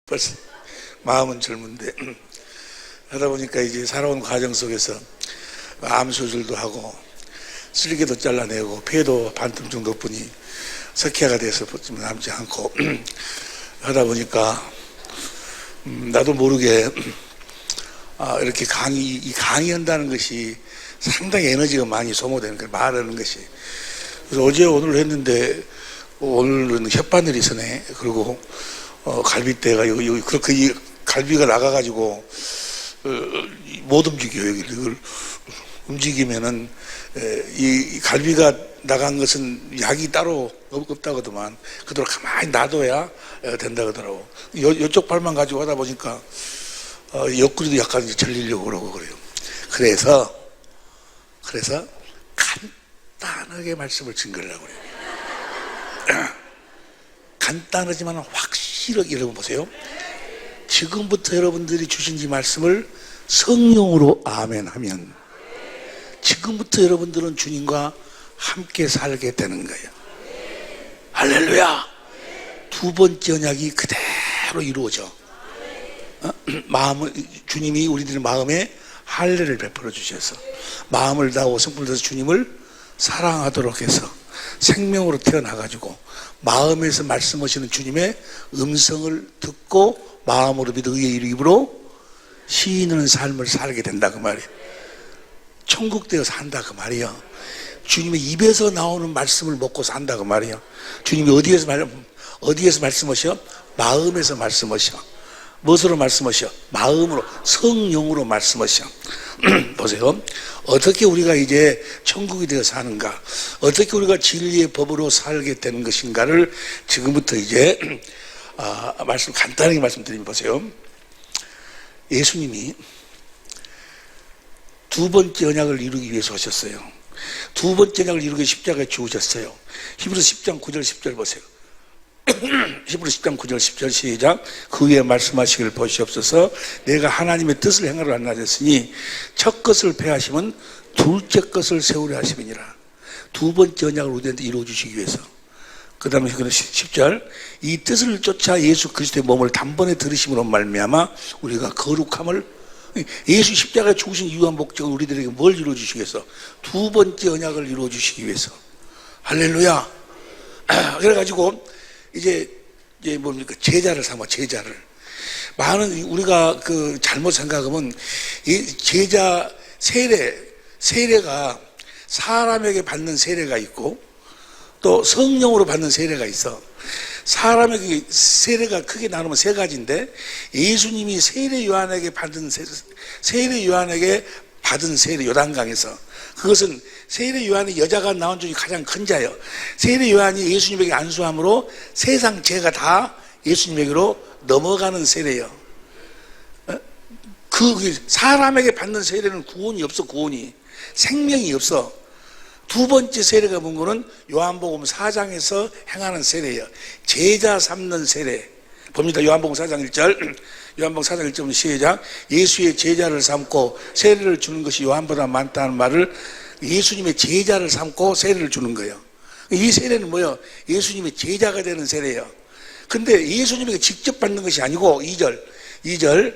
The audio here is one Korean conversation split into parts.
벌써 마음은 젊은데 하다 보니까 이제 살아온 과정 속에서 암 수술도 하고 쓸개도 잘라내고 폐도 반틈 정도뿐이 석회가 돼서 남지 않고 하다 보니까 나도 모르게 이렇게 강의한다는 것이 상당히 에너지가 많이 소모되는 거예요. 말하는 것이. 그래서 어제 오늘 했는데 오늘은 혓바늘이 서네. 그리고 갈비뼈가 여기 그렇게 이 갈비가 나가가지고 못 움직여요. 이걸 움직이면은 이 갈비가 나간 것은 약이 따로 없다고 하더만 그대로 가만히 놔둬야 된다고 하더라고. 이쪽 팔만 가지고 하다 보니까 옆구리도 약간 절리려고 그러고 그래요. 그래서 간단하게 말씀을 증거하려고 그래요. 간단하지만 확실하게 여러분 보세요. 지금부터 여러분들이 주신 이 말씀을 성령으로 아멘하면 지금부터 여러분들은 주님과 함께 살게 되는 거예요. 할렐루야. 두 번째 언약이 그대로 이루어져. 주님이 우리들의 마음에 할례를 베풀어 주셔서 마음을 다하고 성품을 다해서 주님을 사랑하도록 해서 생명으로 태어나가지고 마음에서 말씀하시는 주님의 음성을 듣고 마음으로 믿어 의의 입으로 시인하는 삶을 살게 된다 그 말이에요. 천국 되어 산다 그 말이에요. 주님의 입에서 나오는 말씀을 먹고 산다 그 말이에요. 주님이 어디에서 말씀하셔? 마음에서 말씀하셔. 무엇으로 말씀하셔? 마음으로, 성령으로 말씀하셔. 보세요. 어떻게 우리가 이제 천국이 되어 사는가? 어떻게 우리가 진리의 법으로 살게 되는 것인가를 지금부터 이제 간단하게 말씀드리면 보세요. 예수님이 두 번째 언약을 이루기 위해서 오셨어요. 두 번째 언약을 이루기 위해 십자가에 죽으셨어요. 히브리서 10장 9절 10절 보세요. 히브리서 10장 9절 10절 시작. 그 위에 말씀하시기를 보시옵소서. 내가 하나님의 뜻을 행하러 안나졌으니 첫 것을 폐하시면 둘째 것을 세우려 하심이니라. 두 번째 언약을 우리한테 이루어주시기 위해서. 그 다음에 10절 이 뜻을 쫓아 예수 그리스도의 몸을 단번에 들으심으로 말미암아 우리가 거룩함을 예수 십자가에 죽으신 이유와 목적은 우리들에게 뭘 이루어주시기 위해서? 두 번째 언약을 이루어주시기 위해서. 할렐루야. 그래가지고 이제 뭡니까? 제자를 삼아, 제자를. 많은 우리가 잘못 생각하면 이 제자 세례가 사람에게 받는 세례가 있고 또 성령으로 받는 세례가 있어. 사람에게 세례가 크게 나누면 세 가지인데 예수님이 세례 요한에게 받은 세례 요단강에서 그것은 세례 요한이 여자가 나온 중에 가장 큰 자예요. 세례 요한이 예수님에게 안수함으로 세상 죄가 다 예수님에게로 넘어가는 세례예요. 사람에게 받는 세례는 구원이 없어. 구원이 생명이 없어. 두 번째 세례가 본 거는 요한복음 4장에서 행하는 세례예요. 제자 삼는 세례. 봅니다. 요한복음 4장 1절. 요한복음 4장 1절 시작. 예수의 제자를 삼고 세례를 주는 것이 요한보다 많다는 말을 예수님의 제자를 삼고 세례를 주는 거예요. 이 세례는 뭐예요? 예수님의 제자가 되는 세례예요. 근데 예수님에게 직접 받는 것이 아니고 2절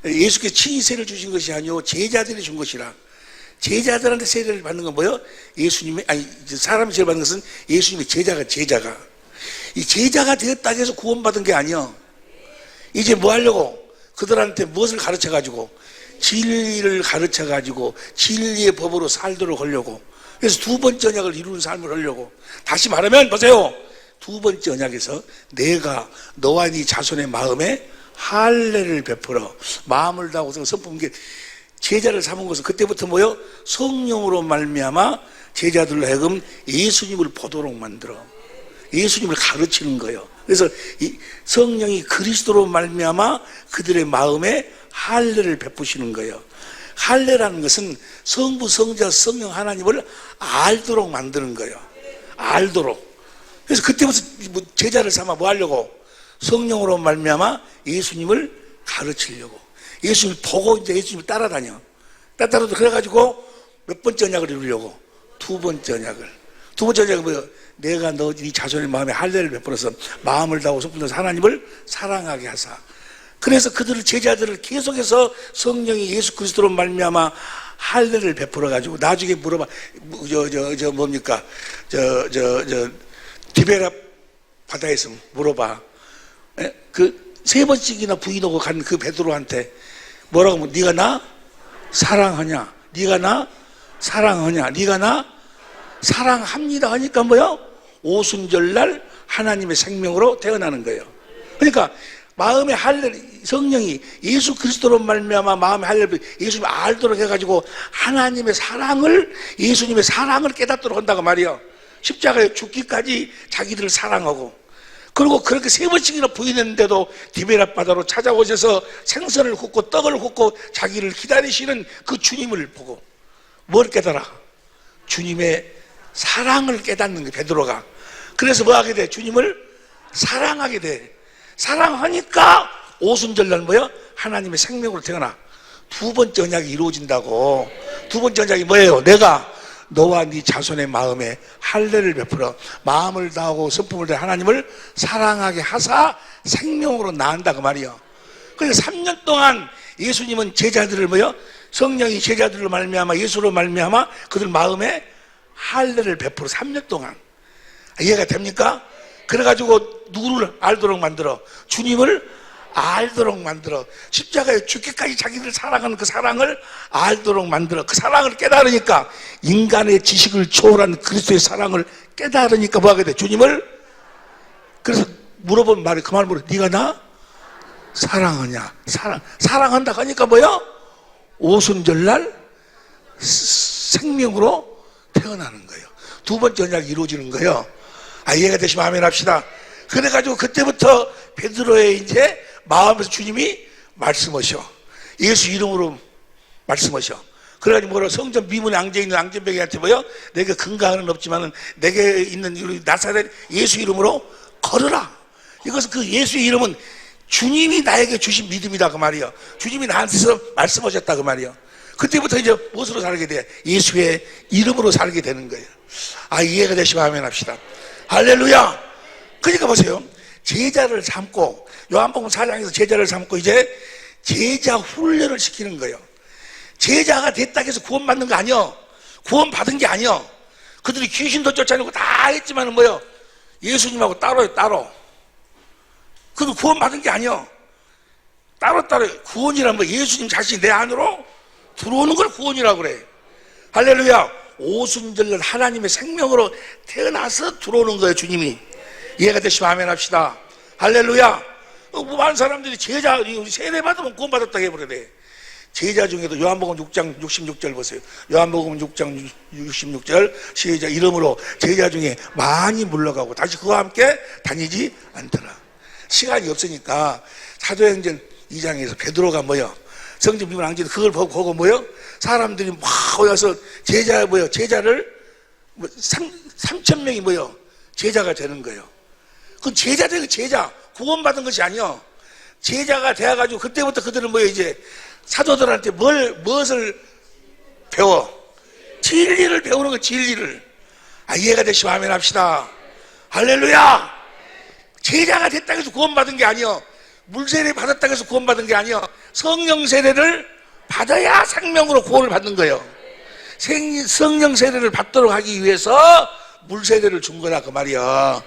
예수께서 친히 세례를 주신 것이 아니고 제자들이 준 것이라. 제자들한테 세례를 받는 건 뭐예요? 사람이 세례를 받는 것은 예수님의 제자가 이 제자가 되었다 해서 구원받은 게 아니야. 이제 뭐 하려고? 그들한테 무엇을 가르쳐가지고 진리를 가르쳐가지고 진리의 법으로 살도록 하려고. 그래서 두 번째 언약을 이루는 삶을 하려고. 다시 말하면 보세요. 두 번째 언약에서 내가 너와 네 자손의 마음에 할례를 베풀어 마음을 다하고 성품 게 제자를 삼은 것은 그때부터 뭐요? 성령으로 말미암아 제자들로 하여금 예수님을 보도록 만들어 예수님을 가르치는 거예요. 그래서 이 성령이 그리스도로 말미암아 그들의 마음에 할례를 베푸시는 거예요. 할례라는 것은 성부, 성자, 성령 하나님을 알도록 만드는 거예요. 알도록. 그래서 그때부터 제자를 삼아 뭐 하려고? 성령으로 말미암아 예수님을 가르치려고. 예수님을 보고 이제 예수님을 따라다녀. 따라도 그래가지고 몇 번째 언약을 이루려고? 두 번째 언약을. 두 번째 언약은 뭐예요? 내가 네 자손의 마음에 할례를 베풀어서 마음을 다하고 성품을 다해서 하나님을 사랑하게 하사. 그래서 그들을 제자들을 계속해서 성령이 예수 그리스도로 말미암아 할례를 베풀어 가지고 나중에 물어봐 뭡니까 디베라 바다에서 물어봐. 그 세 번씩이나 부인하고 간 그 베드로한테 뭐라고 하면 네가 나 사랑하냐? 네가 나 사랑하냐? 네가 나 사랑합니다 하니까 뭐요? 오순절날 하나님의 생명으로 태어나는 거예요. 그러니까 마음의 할례, 성령이 예수 그리스도로 말미암아 마음의 할례를 예수님 알도록 해가지고 하나님의 사랑을, 예수님의 사랑을 깨닫도록 한다고 말이에요. 십자가에 죽기까지 자기들을 사랑하고, 그리고 그렇게 세 번씩이나 부인했는데도 디베라 바다로 찾아오셔서 생선을 굽고 떡을 굽고 자기를 기다리시는 그 주님을 보고 뭘 깨달아? 주님의 사랑을 깨닫는 거예요, 베드로가. 그래서 뭐 하게 돼? 주님을 사랑하게 돼. 사랑하니까 오순절날 뭐요? 하나님의 생명으로 태어나. 두 번째 언약이 이루어진다고. 두 번째 언약이 뭐예요? 내가 너와 네 자손의 마음에 할례를 베풀어 마음을 다하고 성품을 다해 하나님을 사랑하게 하사 생명으로 낳는다 그 말이요. 그래서 3년 동안 예수님은 제자들을 뭐요? 성령이 제자들로 말미암아 예수로 말미암아 그들 마음에 할례를 베풀어 3년 동안. 이해가 됩니까? 그래가지고 누구를 알도록 만들어? 주님을 알도록 만들어. 십자가에 죽기까지 자기를 사랑하는 그 사랑을 알도록 만들어. 그 사랑을 깨달으니까, 인간의 지식을 초월한 그리스도의 사랑을 깨달으니까 뭐 하게 돼? 주님을. 그래서 물어본 말이 그 말 물어. 네가 나 사랑하냐? 사랑한다 하니까 뭐야? 오순절날 생명으로 태어나는 거예요. 두 번째 언약이 이루어지는 거예요. 이해가 되시면 아멘 합시다. 그래가지고 그때부터 베드로의 이제 마음에서 주님이 말씀하셔. 예수 이름으로 말씀하셔. 그래가지고 뭐라 성전 미문에 앉아있는 앙증뱅이한테 뭐요? 내게 근거는 없지만은 내게 있는 나사렛 예수 이름으로 걸으라. 이것은 그 예수의 이름은 주님이 나에게 주신 믿음이다 그 말이요. 주님이 나한테서 말씀하셨다 그 말이요. 그때부터 이제 무엇으로 살게 돼? 예수의 이름으로 살게 되는 거예요. 이해가 되시면 아멘 합시다. 할렐루야. 그러니까 보세요. 제자를 삼고, 요한복음 4장에서 제자를 삼고 이제 제자 훈련을 시키는 거예요. 제자가 됐다 해서 구원받는 거 아니요. 구원받은 게 아니요. 그들이 귀신도 쫓아내고 다 했지만은 뭐요? 예수님하고 따로요, 따로. 그도 구원받은 게 아니요. 따로 구원이란 뭐 예수님 자신이 내 안으로 들어오는 걸 구원이라고 그래. 할렐루야. 오순절날 하나님의 생명으로 태어나서 들어오는 거예요, 주님이. 이해가 되시면 아멘 합시다. 할렐루야. 많은 사람들이 제자, 세례 받으면 구원받았다고 해버려야 제자 중에도 요한복음 6장 66절 보세요. 요한복음 6장 66절 시작 이름으로 제자 중에 많이 물러가고 다시 그와 함께 다니지 않더라. 시간이 없으니까 사도행전 2장에서 베드로가 뭐요? 성전 비문 앙지 그걸 보고 뭐요? 사람들이 막 와서 제자를 3,000명이 뭐요? 제자가 되는 거예요. 그 제자들 제자 구원받은 것이 아니요. 제자가 되어가지고 그때부터 그들은 뭐예요? 이제 사도들한테 무엇을 배워? 진리를 배우는 거 진리를. 이해가 되시면 아멘 합시다. 할렐루야. 제자가 됐다고 해서 구원받은 게 아니요. 물세례 받았다고 해서 구원받은 게 아니요. 성령 세례를 받아야 생명으로 구원을 받는 거예요. 성령 세례를 받도록 하기 위해서 물세례를 준 거다 그 말이야.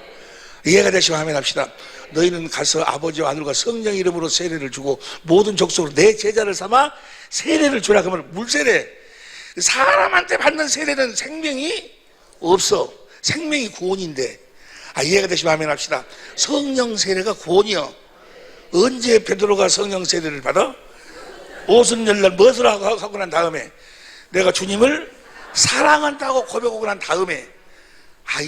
이해가 되시면 아멘 합시다. 너희는 가서 아버지와 아들과 성령 이름으로 세례를 주고 모든 족속으로 내 제자를 삼아 세례를 주라. 그러면 물세례. 사람한테 받는 세례는 생명이 없어. 생명이 구원인데. 이해가 되시면 아멘 합시다. 성령 세례가 구원이요. 언제 베드로가 성령 세례를 받아? 오순절날 무엇을 하고 난 다음에 내가 주님을 사랑한다고 고백하고 난 다음에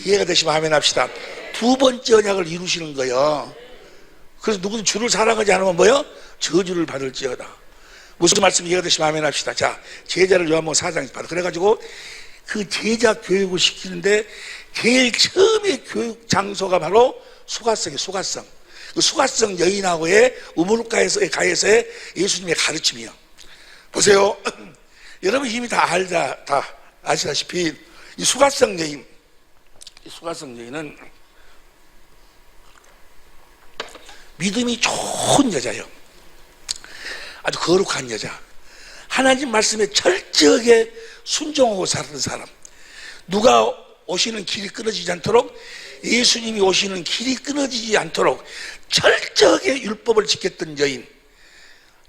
이해가 되시면 아멘 합시다. 두 번째 언약을 이루시는 거예요. 그래서 누구든 주를 사랑하지 않으면 뭐요? 저주를 받을지어다. 무슨 말씀 이해가 되시면 아멘 합시다. 자, 제자를 요한복음 4장에서 받아. 그래가지고 그 제자 교육을 시키는데 제일 처음에 교육 장소가 바로 수가성이에요. 수가성. 그 수가성 여인하고의 우물가에서의 가에서의 예수님의 가르침이요. 보세요. 여러분 이미 다 아시다시피 이 수가성 여인, 수가성 여인은 믿음이 좋은 여자예요. 아주 거룩한 여자, 하나님 말씀에 철저하게 순종하고 살았던 사람, 누가 오시는 길이 끊어지지 않도록, 예수님이 오시는 길이 끊어지지 않도록 철저하게 율법을 지켰던 여인,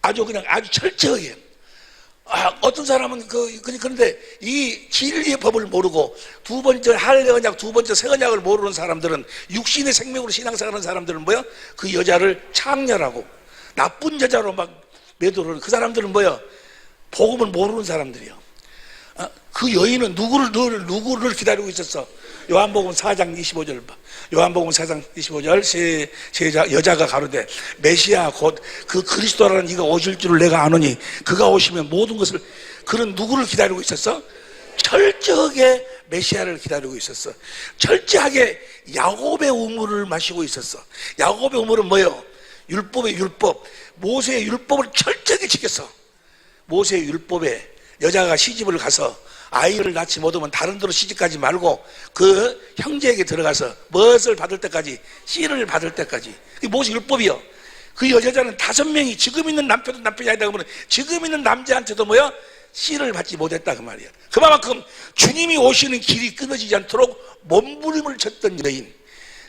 아주 철저하게. 어떤 사람은 그런데 이 진리의 법을 모르고 두 번째 할례 언약, 두 번째 새 언약을 모르는 사람들은, 육신의 생명으로 신앙생활하는 사람들은 뭐야? 그 여자를 창렬하고 나쁜 여자로 막 매도를, 그 사람들은 뭐야? 복음을 모르는 사람들이야. 그 여인은 누구를 기다리고 있었어? 요한복음 4장 25절 봐. 요한복음 4장 25절 여자가 가로되 메시아 곧 그 그리스도라는 이가 오실 줄을 내가 아노니 그가 오시면 모든 것을, 그런 누구를 기다리고 있었어? 철저하게 메시아를 기다리고 있었어. 철저하게 야곱의 우물을 마시고 있었어. 야곱의 우물은 뭐예요? 율법의 율법, 모세의 율법을 철저하게 지켰어. 모세의 율법에 여자가 시집을 가서 아이를 낳지 못하면 다른 데로 시집가지 말고 그 형제에게 들어가서 무엇을 받을 때까지, 씨를 받을 때까지. 그게 모세 율법이요. 그 여자는 5명이 지금 있는 남편도 남편이 아니다 그러면 지금 있는 남자한테도 뭐야? 씨를 받지 못했다 그 말이야. 그만큼 주님이 오시는 길이 끊어지지 않도록 몸부림을 쳤던 여인,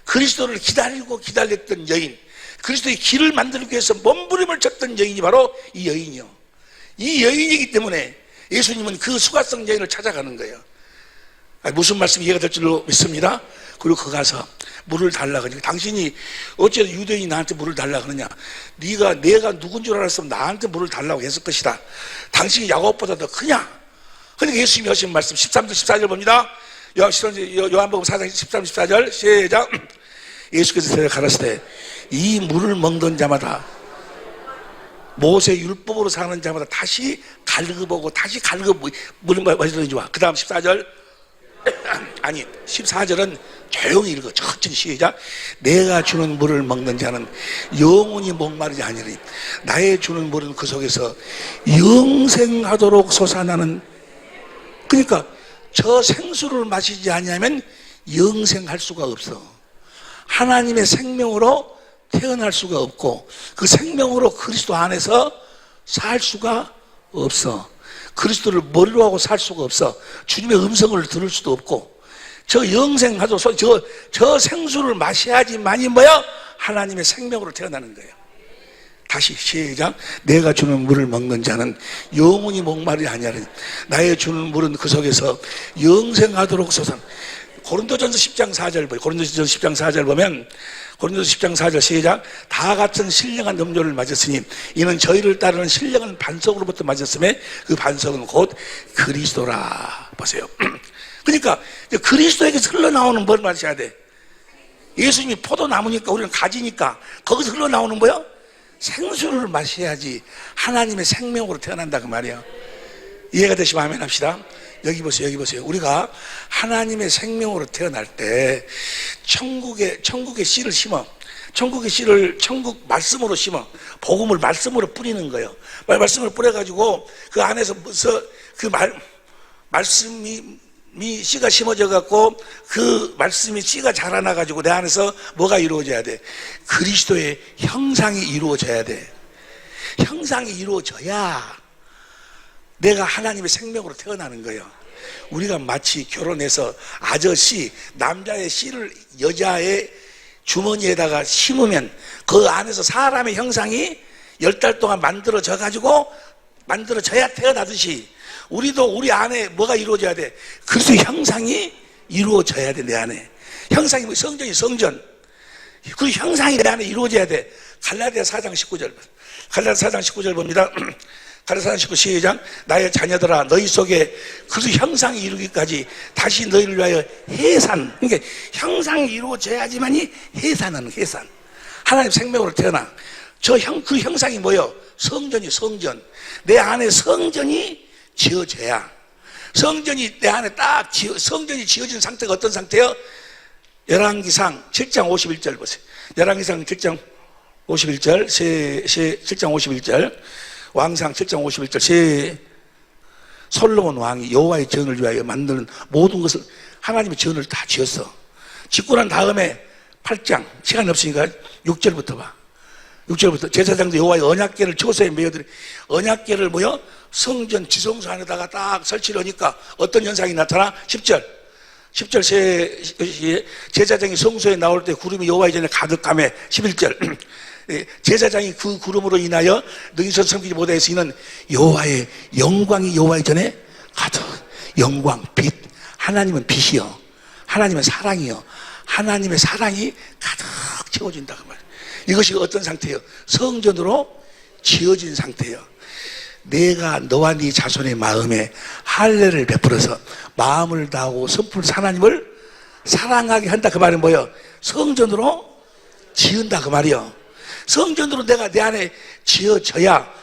그리스도를 기다리고 기다렸던 여인, 그리스도의 길을 만들기 위해서 몸부림을 쳤던 여인이 바로 이 여인이요. 이 여인이기 때문에 예수님은 그 수가성 여인을 찾아가는 거예요. 무슨 말씀이 이해가 될 줄로 믿습니다. 그리고 그 가서 물을 달라 그러니까, 당신이 어째 유대인이 나한테 물을 달라 그러냐? 내가 누군 줄 알았으면 나한테 물을 달라고 했을 것이다. 당신이 야곱보다 더 크냐? 그러니까 예수님이 하신 말씀 13절 14절 봅니다. 요한복음 4장 13, 14절 시작. 예수께서 가라사대 이 물을 먹는 자마다, 모세 율법으로 사는 자마다 다시 갈급하고 다시 물을 마시는 자. 그 다음 14절 아니 14절은 조용히 읽어. 천천히 시작. 내가 주는 물을 먹는 자는 영원히 목마르지 아니하리. 나의 주는 물은 그 속에서 영생하도록 솟아나는. 그러니까 저 생수를 마시지 않으면 영생할 수가 없어. 하나님의 생명으로 태어날 수가 없고 그 생명으로 그리스도 안에서 살 수가 없어. 그리스도를 머리로 하고 살 수가 없어. 주님의 음성을 들을 수도 없고, 저 영생하도록 저 생수를 마셔야지만이 뭐야? 하나님의 생명으로 태어나는 거예요. 다시 시작. 내가 주는 물을 먹는 자는 영원히 목마르지 아니하리. 나의 주는 물은 그 속에서 영생하도록 솟아. 고린도전서 10장 4절 보요. 고린도전서 10장 4절 보면, 고린도전서 10장 4절 시작. 다 같은 신령한 음료를 맞았으니 이는 저희를 따르는 신령한 반석으로부터 맞았음에 그 반석은 곧 그리스도라. 보세요. 그러니까 그리스도에게서 흘러나오는 뭘 마셔야 돼? 예수님이 포도나무니까 우리는 가지니까 거기서 흘러나오는 뭐야? 생수를 마셔야지 하나님의 생명으로 태어난다 그 말이야. 이해가 되시면 아멘 합시다. 여기 보세요, 여기 보세요. 우리가 하나님의 생명으로 태어날 때 천국의 씨를 심어. 천국의 씨를 천국 말씀으로 심어. 복음을 말씀으로 뿌리는 거예요. 말씀을 뿌려가지고 그 안에서 그 말씀이 씨가 심어져 갖고 그 말씀이 씨가 자라나 가지고 내 안에서 뭐가 이루어져야 돼? 그리스도의 형상이 이루어져야 돼. 형상이 이루어져야 내가 하나님의 생명으로 태어나는 거예요. 우리가 마치 결혼해서 아저씨, 남자의 씨를 여자의 주머니에다가 심으면 그 안에서 사람의 형상이 10달 동안 만들어져 가지고 만들어져야 태어나듯이 우리도 우리 안에 뭐가 이루어져야 돼? 그리스도의 형상이 이루어져야 돼. 내 안에 형상이 뭐 성전이 성전, 그 형상이 내 안에 이루어져야 돼. 갈라디아 4장 19절, 갈라디아 4장 19절 봅니다. 갈라디아 4장 19 시작. 나의 자녀들아 너희 속에 그리스도 형상이 이루기까지 다시 너희를 위하여 해산. 그러니까 형상이 이루어져야지만이 해산하는 해산. 하나님 생명으로 태어나. 그 형상이 뭐예요? 성전이 성전. 내 안에 성전이 지어져야. 성전이 내 안에 성전이 지어진 상태가 어떤 상태예요? 열왕기상 7장 51절 보세요. 열왕기상 7장 51절, 7장 51절, 왕상 7장 51절, 솔로몬 왕이 여호와의 전을 위하여 만드는 모든 것을 하나님의 전을 다 지었어. 짓고 난 다음에 8장, 시간이 없으니까 6절부터 봐. 6절부터 제사장도 여호와의 언약궤를 초소에 메어들이 언약궤를 뭐요? 성전 지성소 안에다가 딱 설치를 하니까 어떤 현상이 나타나? 10절 제사장이 성소에 나올 때 구름이 여호와의 전에 가득하며 11절 제사장이 그 구름으로 인하여 능히 섬기지 못하여서 이는 여호와의 영광이 여호와의 전에 가득 영광 빛 하나님은 빛이요 하나님은 사랑이요 하나님의 사랑이 가득 채워진다 그 말이에요. 이것이 어떤 상태예요? 성전으로 지어진 상태예요. 내가 너와 네 자손의 마음에 할례를 베풀어서 마음을 다하고 선풀 하나님을 사랑하게 한다 그 말은 뭐예요? 성전으로 지은다 그 말이에요. 성전으로 내가 내 안에 지어져야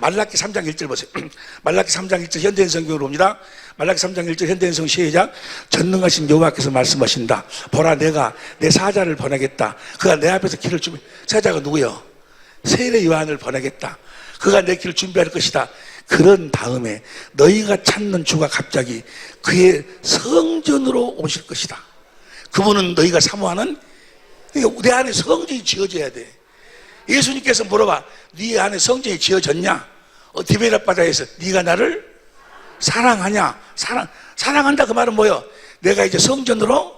말라기 3장 1절 보세요. 말라기 3장 1절 현대인 성경으로 옵니다. 말라기 3장 1절 현대인 성경 시작. 전능하신 여호와께서 말씀하신다. 보라 내가 내 사자를 보내겠다. 그가 내 앞에서 길을 준비. 사자가 누구요? 세례 요한을 보내겠다. 그가 내 길을 준비할 것이다. 그런 다음에 너희가 찾는 주가 갑자기 그의 성전으로 오실 것이다. 그분은 너희가 사모하는 내 안에 성전이 지어져야 돼. 예수님께서 물어봐. 네 안에 성전이 지어졌냐? 디베라 바다에서 네가 나를 사랑하냐? 사랑한다 그 말은 뭐예요? 내가 이제 성전으로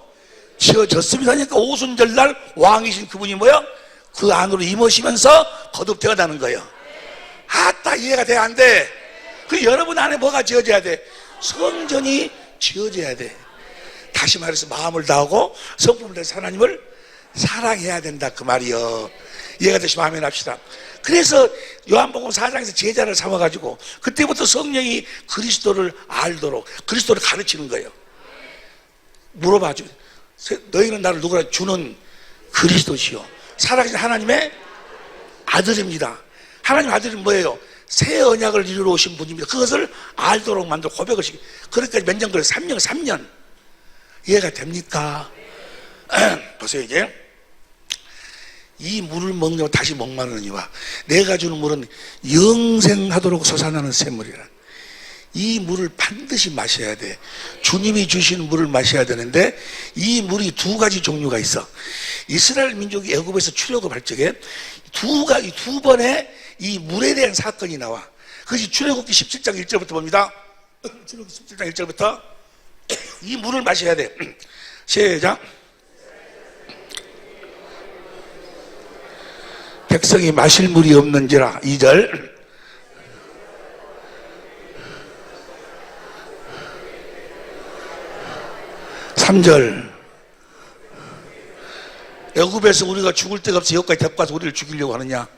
지어졌습니다 하니까 오순절날 왕이신 그분이 뭐예요? 그 안으로 임하시면서 거듭되어가는 거예요. 아따 이해가 돼 안 돼? 그 여러분 안에 뭐가 지어져야 돼? 성전이 지어져야 돼. 다시 말해서 마음을 다하고 성품을 다해서 하나님을 사랑해야 된다 그 말이요. 이해가 되시면 아멘 합시다. 그래서 요한복음 4장에서 제자를 삼아가지고 그때부터 성령이 그리스도를 알도록 그리스도를 가르치는 거예요. 물어봐줘. 너희는 나를 누구라? 주는 그리스도시요 살아계신 하나님의 아들입니다. 하나님 아들은 뭐예요? 새 언약을 이루러 오신 분입니다. 그것을 알도록 만들고 고백을 시키. 그러니까 몇 년 걸려? 3년. 이해가 됩니까? 보세요 이제. 이 물을 먹냐고 다시 목마르니와 내가 주는 물은 영생하도록 솟아나는 샘물이라. 이 물을 반드시 마셔야 돼. 주님이 주시는 물을 마셔야 되는데 이 물이 두 가지 종류가 있어. 이스라엘 민족이 애굽에서 출애굽할 적에 두 번의 이 물에 대한 사건이 나와. 그것이 출애굽기 17장 1절부터 봅니다. 출애굽기 17장 1절부터 이 물을 마셔야 돼. 시작. 백성이 마실 물이 없는지라. 2절. (3절) 애굽에서 우리가 죽을 데가 없어 여기까지 데리고 가서 우리를 죽이려고 하느냐?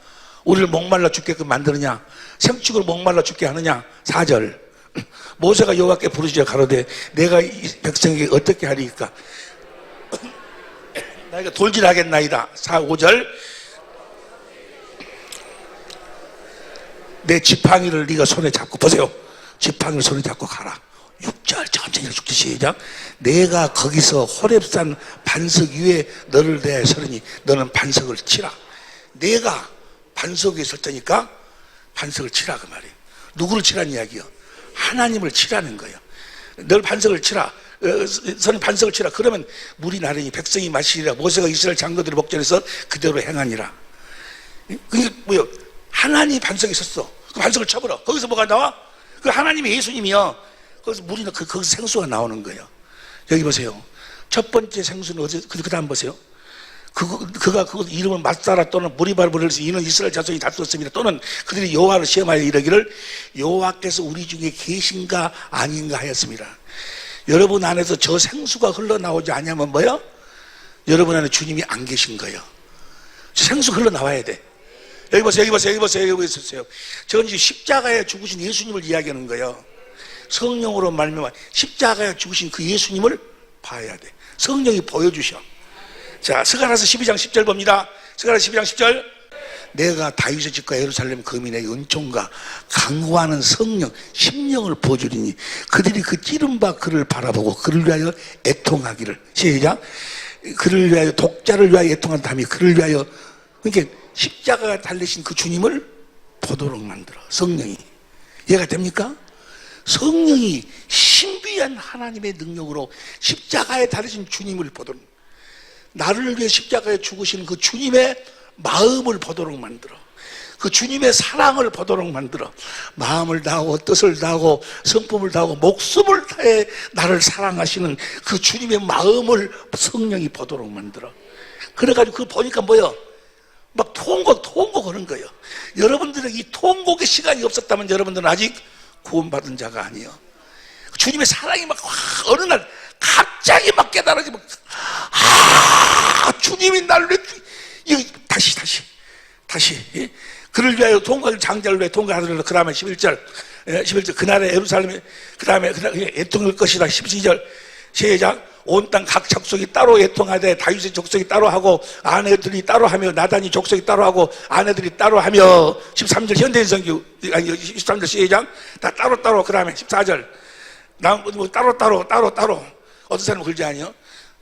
우리를 목말라 죽게끔 만드느냐? 생축을 목말라 죽게 하느냐? 4절 모세가 여호와께 부르짖어 가로되 내가 이 백성에게 어떻게 하리이까? 나이가 돌질하겠나이다. 5절 내 지팡이를 네가 손에 잡고 보세요. 지팡이를 손에 잡고 가라. 6절 천천히 6절 시작. 내가 거기서 호렙산 반석 위에 너를 대하여 서르니 너는 반석을 치라. 내가 반석 위에 설 테니까 반석을 치라 그 말이에요. 누구를 치라는 이야기요? 하나님을 치라는 거예요. 널 반석을 치라. 선 반석을 치라. 그러면 물이 나르니 백성이 마시리라. 모세가 이스라엘 장로들의 목전에서 그대로 행하니라. 그게 뭐요? 하나님이 반석에 섰어. 그 반석을 쳐버려. 거기서 뭐가 나와? 그 하나님이 예수님이요. 거기서 물이 거기서 생수가 나오는 거예요. 여기 보세요. 첫 번째 생수는 어디? 그 다음 보세요. 그가 그 이름을 맞사라 또는 무리발부를 해서 이는 이스라엘 자손이 다투었습니다. 또는 그들이 여호와를 시험하여 이르기를 여호와께서 우리 중에 계신가 아닌가 하였습니다. 여러분 안에서 저 생수가 흘러나오지 않으면 뭐요? 여러분 안에 주님이 안 계신 거예요. 저 생수 흘러나와야 돼. 여기 보세요. 여기 보세요. 저건 이제 십자가에 죽으신 예수님을 이야기하는 거예요. 성령으로 말미암아 십자가에 죽으신 그 예수님을 봐야 돼. 성령이 보여주셔. 자, 스가랴서 12장 10절 봅니다. 스가랴서 12장 10절 내가 다윗의 집과 예루살렘 거민의 은총과 강구하는 성령 심령을 보여주리니 그들이 그 찌른 바 그를 바라보고 그를 위하여 애통하기를. 시작. 그를 위하여 독자를 위하여 애통한다며 그를 위하여. 그러니까 십자가가 달리신 그 주님을 보도록 만들어. 성령이. 이해가 됩니까? 성령이 신비한 하나님의 능력으로 십자가에 달리신 주님을 보도록. 나를 위해 십자가에 죽으신 그 주님의 마음을 보도록 만들어. 그 주님의 사랑을 보도록 만들어. 마음을 다하고 뜻을 다하고 성품을 다하고 목숨을 다해 나를 사랑하시는 그 주님의 마음을 성령이 보도록 만들어. 그래가지고 그거 보니까 뭐요? 막 통곡 하는 거예요. 여러분들에게 이 통곡의 시간이 없었다면 여러분들은 아직 구원받은 자가 아니에요. 주님의 사랑이 막 어느 날 갑자기 막 깨달아지면, 주님이 나를 다시 그를 위하여 통곡할 장자를 위하여 통곡하더라. 그 다음에 11절 그날에 예루살렘에 그 다음에 애통할 것이다. 12절 시작. 온 땅 각 족속이 따로 애통하되 다윗의 족속이 따로 하고 아내들이 따로 하며 나단이 족속이 따로 하고 아내들이 따로 하며 13절 현대인 성경 아니 13절 시작. 다 따로 그 다음에 14절 뭐 따로 어떤 사람은 그러지 아니요?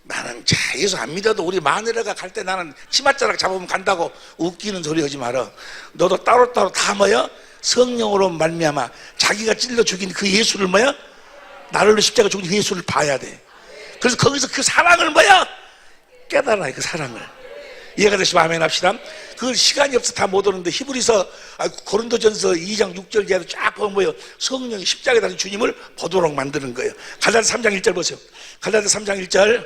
나는 예수 안 믿어도 우리 마누라가 갈 때 나는 치맛자락 잡으면 간다고 웃기는 소리 하지 마라. 너도 따로 다 뭐야? 성령으로 말미암아 자기가 찔러 죽인 그 예수를 뭐야? 나를 십자가 죽인 그 예수를 봐야 돼. 그래서 거기서 그 사랑을 뭐야? 깨달아요. 그 사랑을. 이해가 되시면 아멘 합시다. 그 시간이 없어 다 못 오는데 히브리서 고린도전서 2장 6절 이하로 쫙 보면 뭐예요? 성령이 십자가에 달린 주님을 보도록 만드는 거예요. 갈라디아 3장 1절 보세요. 갈라디아 3장 1절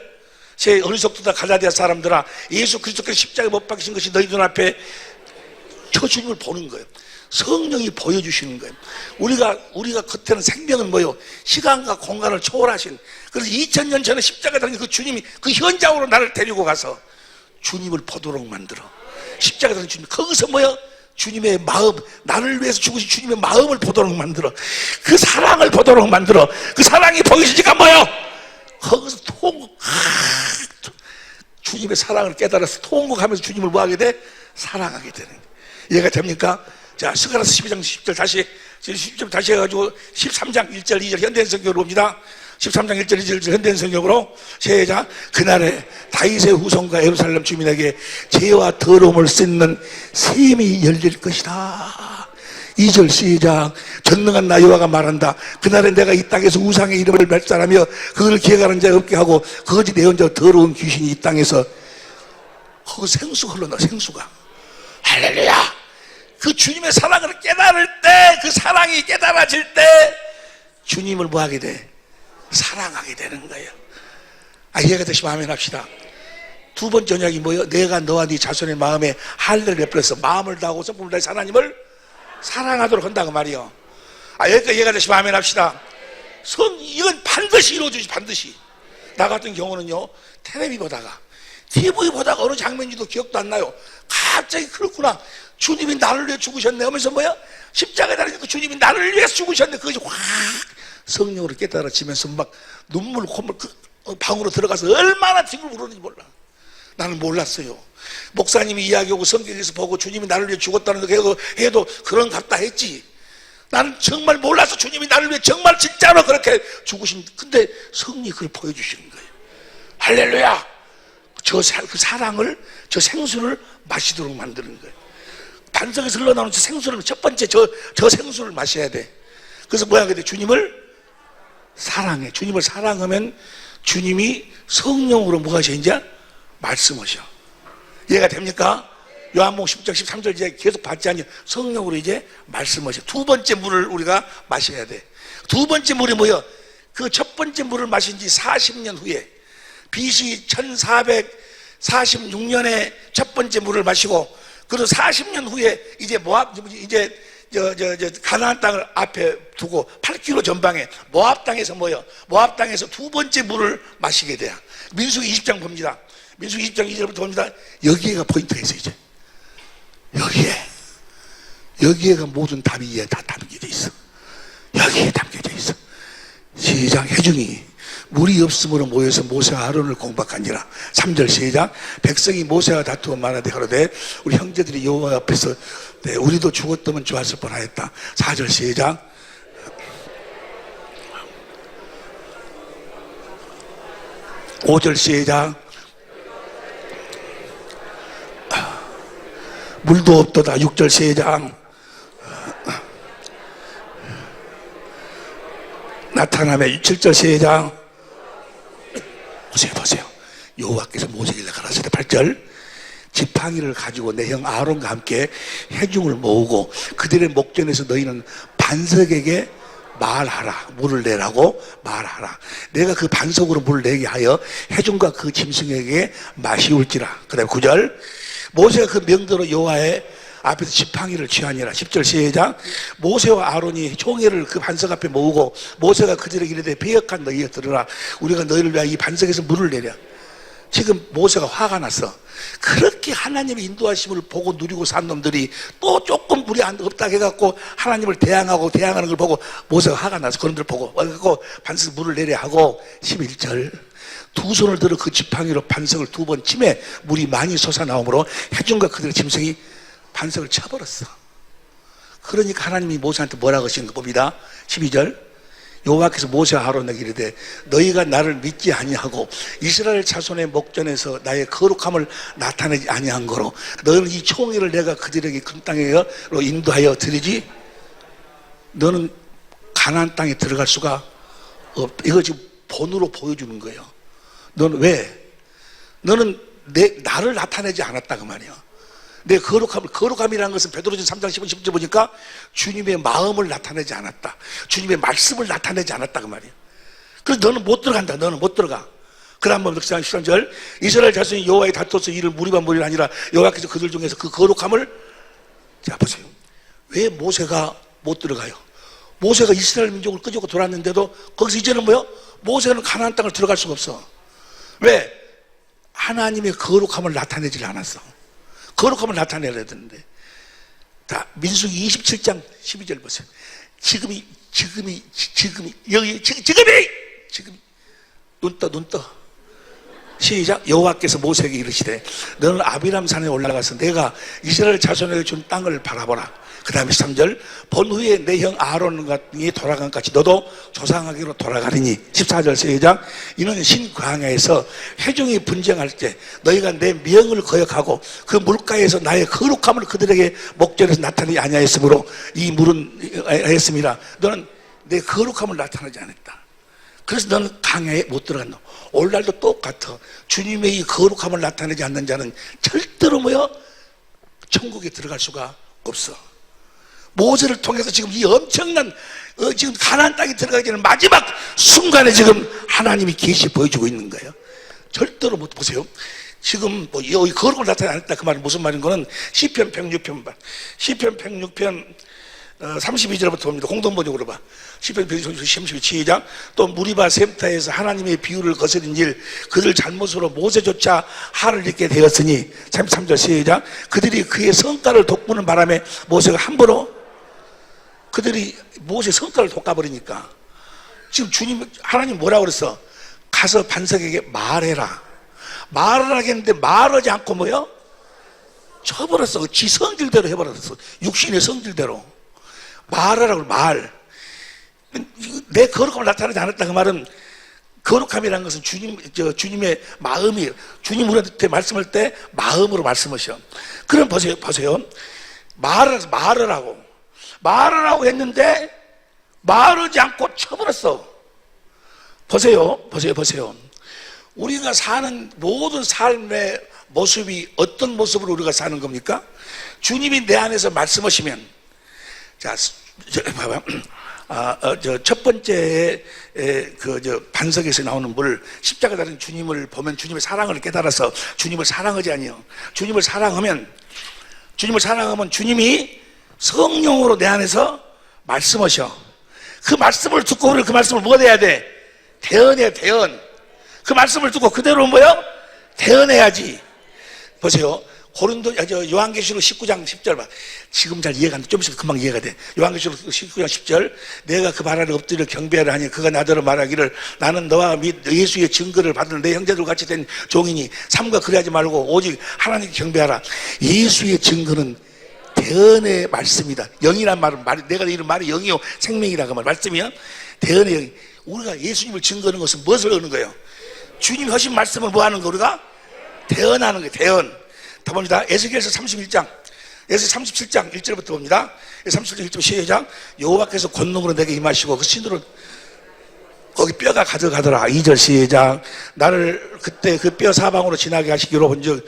제 어리석도다 갈라디아 사람들아 예수 그리스도께서 십자가에 못 박히신 것이 너희 눈앞에 저 주님을 보는 거예요. 성령이 보여주시는 거예요. 우리가 겉에는 생명은 뭐예요? 시간과 공간을 초월하신. 그래서 2000년 전에 십자가에 달린 그 주님이 그 현장으로 나를 데리고 가서 주님을 보도록 만들어. 십자가에 달린 주님. 거기서 뭐예요? 주님의 마음, 나를 위해서 죽으신 주님의 마음을 보도록 만들어. 그 사랑을 보도록 만들어. 그 사랑이 보이시니까 뭐예요? 거기서 주님의 사랑을 깨달아서 통곡하면서 주님을 뭐하게 돼? 사랑하게 되는 거예요. 이해가 됩니까? 자, 스가랴서 12장 10절 다시 해가지고 13장 1절 2절 현대인 성경으로 봅니다. 13장 1절 2절 현대인 성경으로 시작. 그날에 다윗의 후손과 예루살렘 주민에게 죄와 더러움을 씻는 샘이 열릴 것이다. 2절 시작. 전능한 나 여호와가 말한다. 그날에 내가 이 땅에서 우상의 이름을 멸살하며 그걸 기억하는 자가 없게 하고 거짓 예언자 더러운 귀신이 이 땅에서 그 생수가 흘러나. 생수가. 할렐루야. 그 주님의 사랑을 깨달을 때, 그 사랑이 깨달아질 때 주님을 뭐하게 돼? 사랑하게 되는 거예요. 이해가 되시면 아멘 합시다. 두 번째 언약이 뭐예요? 내가 너와 네 자손의 마음에 할례를 베풀어서 마음을 다하고 성품을 다해서 하나님을 사랑하도록 한다고 말이요. 여기까지 이해가 되시면 아멘 합시다. 이건 반드시 이루어지지. 반드시. 나 같은 경우는요, TV 보다가 어느 장면인지도 기억도 안 나요. 갑자기 그렇구나, 주님이 나를 위해 죽으셨네 하면서 뭐야? 십자가에 달린 그 주님이 나를 위해서 죽으셨네. 그것이 확 성령으로 깨달아지면서 막 눈물 콧물 방으로 들어가서 얼마나 징을 울었는지 몰라. 나는 몰랐어요. 목사님이 이야기하고 성경에서 보고 주님이 나를 위해 죽었다는 거 해도 그런 같다 했지. 나는 정말 몰라서 주님이 나를 위해 정말 진짜로 그렇게 죽으신. 근데 성령이 그걸 보여주시는 거예요. 할렐루야. 그 사랑을, 저 생수를 마시도록 만드는 거예요. 반석에서 흘러나오는 저 생수를, 첫 번째 저 생수를 마셔야 돼. 그래서 뭐야? 근데 주님을 사랑해. 주님을 사랑하면 주님이 성령으로 뭐가 하셔? 이제 말씀하셔. 이해가 됩니까? 요한복음 10장 13절 이제 계속 받지 않냐? 성령으로 이제 말씀하셔. 두 번째 물을 우리가 마셔야 돼. 두 번째 물이 뭐야? 그 첫 번째 물을 마신 지 40년 후에 BC 1446년에 첫 번째 물을 마시고, 그리고 40년 후에 이제 가나안 땅을 앞에 두고 8km 전방에 모압 땅에서 뭐요? 모압 땅에서 두 번째 물을 마시게 돼요. 민수기 20장 봅니다. 민수기 20장 2절부터 봅니다. 여기에가 포인트가 있어요. 이제 여기에가 모든 답이 다 담겨져 있어. 여기에 담겨져 있어. 시작. 회중이 물이 없으므로 모여서 모세와 아론을 공박하니라. 3절 시작. 백성이 모세와 다투어 말하되 가로되 우리 형제들이 여호와 앞에서 우리도 죽었다면 좋았을 뻔하였다. 4절 시작. 오절 시작. 물도 없도다. 6절 시작. 나타남에 7절 시작. 보세요. 여호와께서 모세에게 가라사대 8절. 지팡이를 가지고 내 형 아론과 함께 회중을 모으고 그들의 목전에서 너희는 반석에게 말하라. 물을 내라고 말하라. 내가 그 반석으로 물을 내게 하여 회중과 그 짐승에게 마시울지라. 그 다음에 9절 모세가 그 명대로 여호와의 앞에서 지팡이를 취하니라. 10절 시작. 모세와 아론이 총회를 그 반석 앞에 모으고 모세가 그들에게 이르되 배역한 너희가 들으라. 우리가 너희를 위하여 이 반석에서 물을 내려. 지금 모세가 화가 났어. 그렇게 하나님의 인도하심을 보고 누리고 산 놈들이 또 조금 물이 없다 해갖고 하나님을 대항하는 걸 보고 모세가 화가 나서 그런 들 보고 반석에 물을 내려 하고 11절 두 손을 들어 그 지팡이로 반석을 두 번 치매 물이 많이 솟아나오므로 회중과 그들의 짐승이 반석을 쳐버렸어. 그러니까 하나님이 모세한테 뭐라고 하시는 거 봅니다. 12절 여호와께서 모세와 아론에게 이르되 너희가 나를 믿지 아니하고 이스라엘 자손의 목전에서 나의 거룩함을 나타내지 아니한 거로 너는 이 총회를 내가 그들에게 큰 땅으로 인도하여 드리지 너는 가나안 땅에 들어갈 수가 없다. 이거 지금 본으로 보여주는 거예요. 너는 왜? 너는 나를 나타내지 않았다 그 말이야. 내 거룩함이라는 것은 베드로전서 3장 10절 보니까 주님의 마음을 나타내지 않았다. 주님의 말씀을 나타내지 않았다 그 말이에요. 그래서 너는 못 들어간다. 너는 못 들어가. 그 다음 13절 이스라엘 자손이 여호와의 다투어서 이를 무리반 무리가 아니라 여호와께서 그들 중에서 그 거룩함을 자 보세요. 왜 모세가 못 들어가요? 모세가 이스라엘 민족을 끄집고 돌았는데도 거기서 이제는 뭐요? 모세는 가나안 땅을 들어갈 수가 없어. 왜? 하나님의 거룩함을 나타내질 않았어. 거룩함을 나타내야 되는데. 자, 민수기 27장 12절 보세요. 지금이 눈 떠. 시작. 여호와께서 모세에게 이르시되 너는 아비람 산에 올라가서 내가 이스라엘 자손에게 준 땅을 바라보라. 그 다음에 13절 본후에 내 형 아론이 돌아간 같이 너도 조상하기로 돌아가리니. 14절 시작. 이는 신광야에서 회중이 분쟁할 때 너희가 내 명을 거역하고 그 물가에서 나의 거룩함을 그들에게 목전에서 나타내지 아니하였으므로 이 물은 했음이라. 너는 내 거룩함을 나타내지 않았다. 그래서 너는 강야에 못 들어간다. 오늘날도 똑같아. 주님의 이 거룩함을 나타내지 않는 자는 절대로 천국에 들어갈 수가 없어. 모세를 통해서 지금 이 엄청난 지금 가나안 땅에 들어가기 전에 마지막 순간에 지금 하나님이 계시 보여주고 있는 거예요. 절대로 못 보세요. 지금 여기 거룩을 나타내지 않았다 그 말은 무슨 말인 거는 시편 106편 봐. 시편 106편 32절부터 봅니다. 공동번역으로 봐. 시편 106편 시작. 또 무리바 셈타에서 하나님의 비유를 거스린 일 그들 잘못으로 모세조차 화를 입게 되었으니 33절 시작. 그들이 그의 성과를 돋구는 바람에 모세가 함부로 그들이 모세 성과를 돋궈버리니까 지금 하나님 뭐라고 그랬어? 가서 반석에게 말해라. 말을 하겠는데 말하지 않고 쳐버렸어. 지 성질대로 해버렸어. 육신의 성질대로. 말하라고 말. 내 거룩함을 나타내지 않았다 그 말은 거룩함이라는 것은 주님의 마음이 주님 우리한테 말씀할 때 마음으로 말씀하셔. 그럼 보세요. 말을 하고 했는데 말하지 않고 쳐버렸어. 보세요. 우리가 사는 모든 삶의 모습이 어떤 모습으로 우리가 사는 겁니까? 주님이 내 안에서 말씀하시면 자, 봐봐. 첫 번째 반석에서 나오는 물 십자가 달린 주님을 보면 주님의 사랑을 깨달아서 주님을 사랑하지 아니요. 주님을 사랑하면 주님이 성령으로 내 안에서 말씀하셔. 그 말씀을 듣고 우리는 그 말씀을 뭐가 돼야 돼? 대언해야 대언. 그 말씀을 듣고 그대로 대언해야지. 보세요. 요한계시록 19장 10절 봐. 지금 잘 이해가 안 돼. 좀 있으면 금방 이해가 돼. 요한계시록 19장 10절 내가 그 발 아래 엎드려 경배하라 하니 그가 나더러 말하기를 나는 너와 및 예수의 증거를 받은 내 형제들 같이 된 종이니 삼가 그리하지 말고 오직 하나님께 경배하라. 예수의 증거는 대언의 말씀이다. 영이란 말은 내가 이런 말이 영이요 생명이라 그 말씀이야. 대언의 영. 우리가 예수님을 증거하는 것은 무엇을 하는 거예요? 주님이 하신 말씀을 뭐 하는 거 우리가? 대언하는 거예요. 대언. 다 봅니다. 에스겔서 37장 1절부터 봅니다. 37장 1절 시작. 여호와께서 권능으로 내게 임하시고 그 신으로 거기 뼈가 가득하더라. 2절 시작. 나를 그때 그 뼈 사방으로 지나게 하시기로 본즉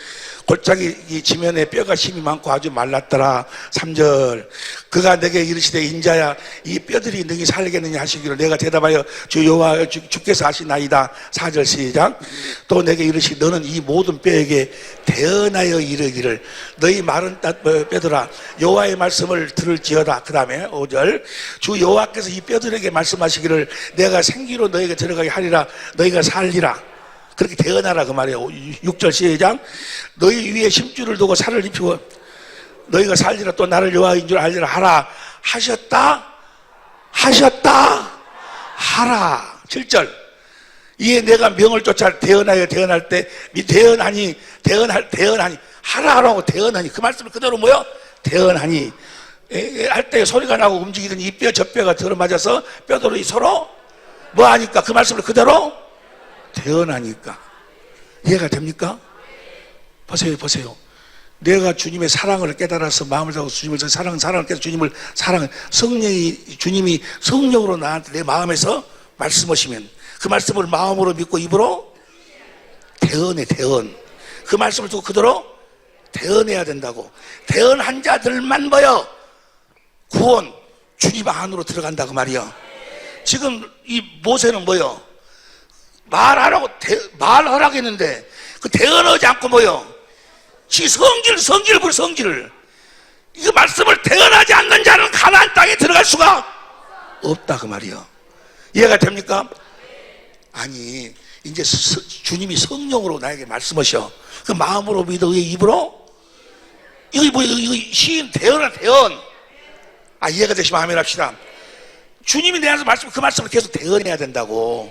골짜기 이 지면에 뼈가 힘이 많고 아주 말랐더라. 3절 그가 내게 이르시되 인자야 이 뼈들이 능히 살겠느냐 하시기를 내가 대답하여 주 여호와 주께서 하시나이다. 4절 시작. 또 내게 이르시 너는 이 모든 뼈에게 대언하여 이르기를 너희 마른 뼈들아 여호와의 말씀을 들을지어다. 그 다음에 5절 주 여호와께서 이 뼈들에게 말씀하시기를 내가 생기로 너에게 들어가게 하리라. 너희가 살리라. 그렇게 대언하라 그 말이에요. 6절 시작. 너희 위에 심줄을 두고 살을 입히고 너희가 살리라. 또 나를 여호와인 줄 알리라 하라. 하셨다 하라. 7절 이에 내가 명을 쫓아 대언할 때 대언하니 하라라고 대언하니 그 말씀을 그대로 뭐요? 대언하니 할 때 소리가 나고 움직이던 이 뼈 저 뼈가 들어맞아서 뼈들이 서로 뭐 하니까 그 말씀을 그대로 대언하니까. 이해가 됩니까? 보세요. 내가 주님의 사랑을 깨달아서 마음을 잡고 주님을 사랑을 깨달아서 주님을 주님이 성령으로 나한테 내 마음에서 말씀하시면 그 말씀을 마음으로 믿고 입으로 대언해. 그 말씀을 두고 그대로 대언해야 된다고. 대언한 자들만 뭐요? 구원 주님 안으로 들어간다고 말이요. 지금 이 모세는 뭐요? 말하라고 말하라겠는데 그 대언하지 않고 뭐요? 지 성질을 이거 말씀을 대언하지 않는 자는 가나안 땅에 들어갈 수가 없다 그 말이요. 이해가 됩니까? 아니 이제 주님이 성령으로 나에게 말씀하셔. 그 마음으로 믿어 입으로 이거 뭐 이거 시인 대언. 이해가 되시면 아멘 합시다. 주님이 내 안에서 그 말씀을 계속 대언해야 된다고.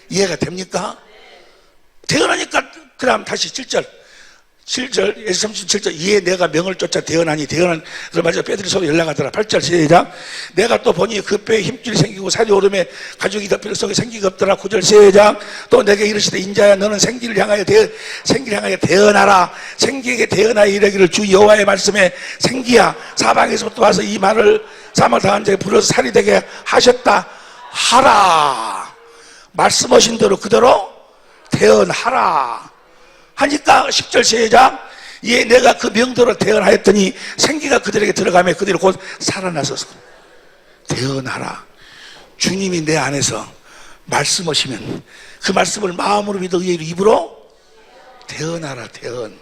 이해가 됩니까? 대언하니까 그 다음 다시 7절 예수 37절 이에 내가 명을 쫓아 대언하니 대언한 맞아 뼈들이 서로 연락하더라. 8절 시작. 내가 또 보니 그 뼈에 힘줄이 생기고 살이 오름에 가죽이 덮일 속에 생기가 없더라. 9절 시작. 또 내게 이르시되 인자야 너는 생기를 향하여 대언하라. 생기에게 대언하여 이르기를 주 여호와의 말씀에 생기야 사방에서부터 와서 이 말을 사망 당한 자에게 불러서 살이 되게 하셨다 하라. 말씀하신 대로 그대로 대언하라 하니까 10절 시작. 예, 내가 그 명대로 대언하였더니 생기가 그들에게 들어가며 그들이 곧 살아나서 대언하라. 주님이 내 안에서 말씀하시면 그 말씀을 마음으로 믿어 입으로 대언하라. 대언.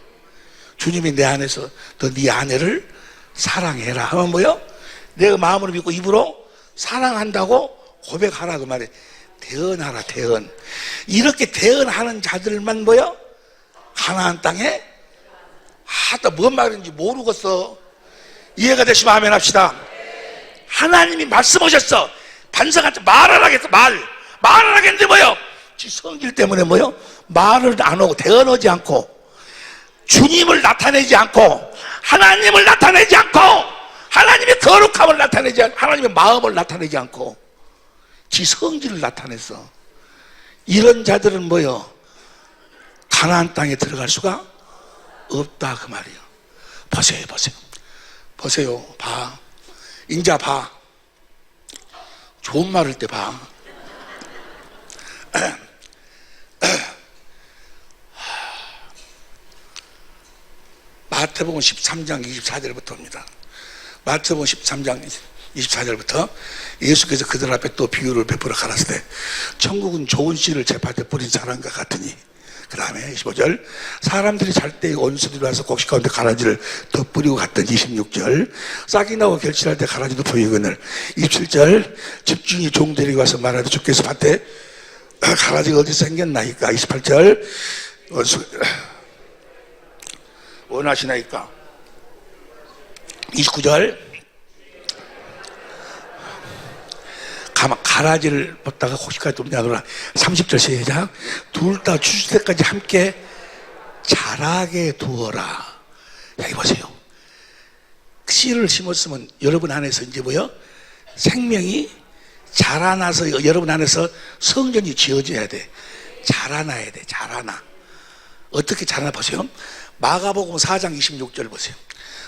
주님이 내 안에서 너 네 아내를 사랑해라 하면 뭐요? 내가 마음으로 믿고 입으로 사랑한다고 고백하라 그 말이에요. 대언하라. 대언. 이렇게 대언하는 자들만 뭐요? 가나안 땅에 또 뭔 말인지 모르겠어. 이해가 되시면 아멘 합시다. 하나님이 말씀하셨어. 반성한테 말을 하겠어. 말을 하겠는데 뭐요? 지 성질 때문에 뭐요? 말을 안 하고 대언하지 않고 주님을 나타내지 않고 하나님을 나타내지 않고 하나님의 거룩함을 나타내지 않고 하나님의 마음을 나타내지 않고 지 성질을 나타냈어. 이런 자들은 뭐요? 가나안 땅에 들어갈 수가 없다 그 말이에요. 보세요. 봐. 인자 봐. 좋은 말 할 때 봐. 마태복음 13장 24절부터입니다. 마태복음 13장 24절부터 예수께서 그들 앞에 또 비유를 베풀어 가라사대 천국은 좋은 씨를 재밭에 뿌린 사람과 같으니 그 다음에 25절 사람들이 잘 때 원수들이 와서 곡식 가운데 가라지를 덧뿌리고 갔던 26절 싹이 나고 결실할 때 가라지도 보이거늘 27절 집주인이 종 데리고 와서 말하되 주께서 밭에 가라지가 어디서 생겼나이까 28절 원하시나이까 29절 가라지를 뽑다가 곡식까지 좀 내놓으라 30절 시작 둘 다 추수 때까지 함께 자라게 두어라. 여기 보세요. 씨를 심었으면 여러분 안에서 이제 뭐요? 생명이 자라나서 여러분 안에서 성전이 지어져야 돼. 자라나야 돼. 자라나. 어떻게 자라나 보세요. 마가복음 4장 26절 보세요.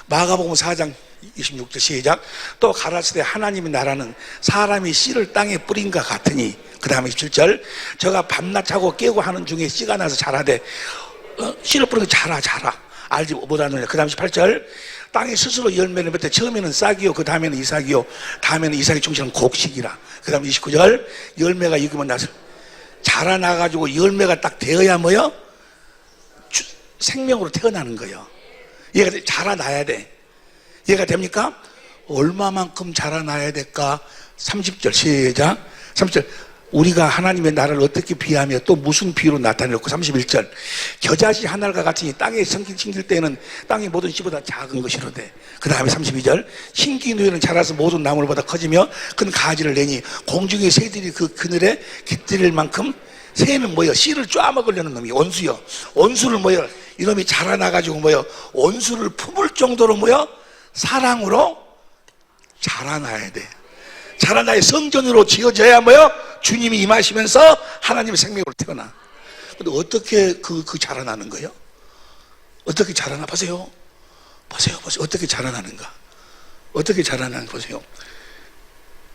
마가복음 4장 26절 시작. 또 가라사대 하나님의 나라는 사람이 씨를 땅에 뿌린과 같으니 그 다음에 27절 저가 밤낮 자고 깨고 하는 중에 씨가 나서 자라되 씨를 뿌리고 자라 알지 못하느냐. 그 다음 18절 땅이 스스로 열매를 맺되 처음에는 싹이요 그 다음에는 이삭이요 다음에는 이삭이 충실한 곡식이라. 그 다음 29절 열매가 익으면 나서 자라나가지고 열매가 딱 되어야 뭐요? 생명으로 태어나는 거예요. 얘가 자라나야 돼. 얘가 됩니까? 얼마만큼 자라나야 될까? 30절 시작. 30절 우리가 하나님의 나라를 어떻게 비하며 또 무슨 비유로 나타내놓고. 31절 겨자씨 하나가 같으니 땅에 심길 때에는 땅의 모든 씨보다 작은 것이로되. 그 다음에 32절 심긴 후에는 자라서 모든 나물보다 커지며 큰 가지를 내니 공중의 새들이 그 그늘에 깃들일 만큼. 새는 뭐요? 씨를 쪼아먹으려는 놈이 원수요. 원수를 뭐요? 이놈이 자라나가지고 뭐요? 원수를 품을 정도로 뭐요? 사랑으로 자라나야 돼. 자라나야 성전으로 지어져야 뭐요? 주님이 임하시면서 하나님의 생명으로 태어나. 근데 어떻게 그 자라나는 거예요? 어떻게 자라나? 보세요. 어떻게 자라나는가? 어떻게 자라나는 보세요.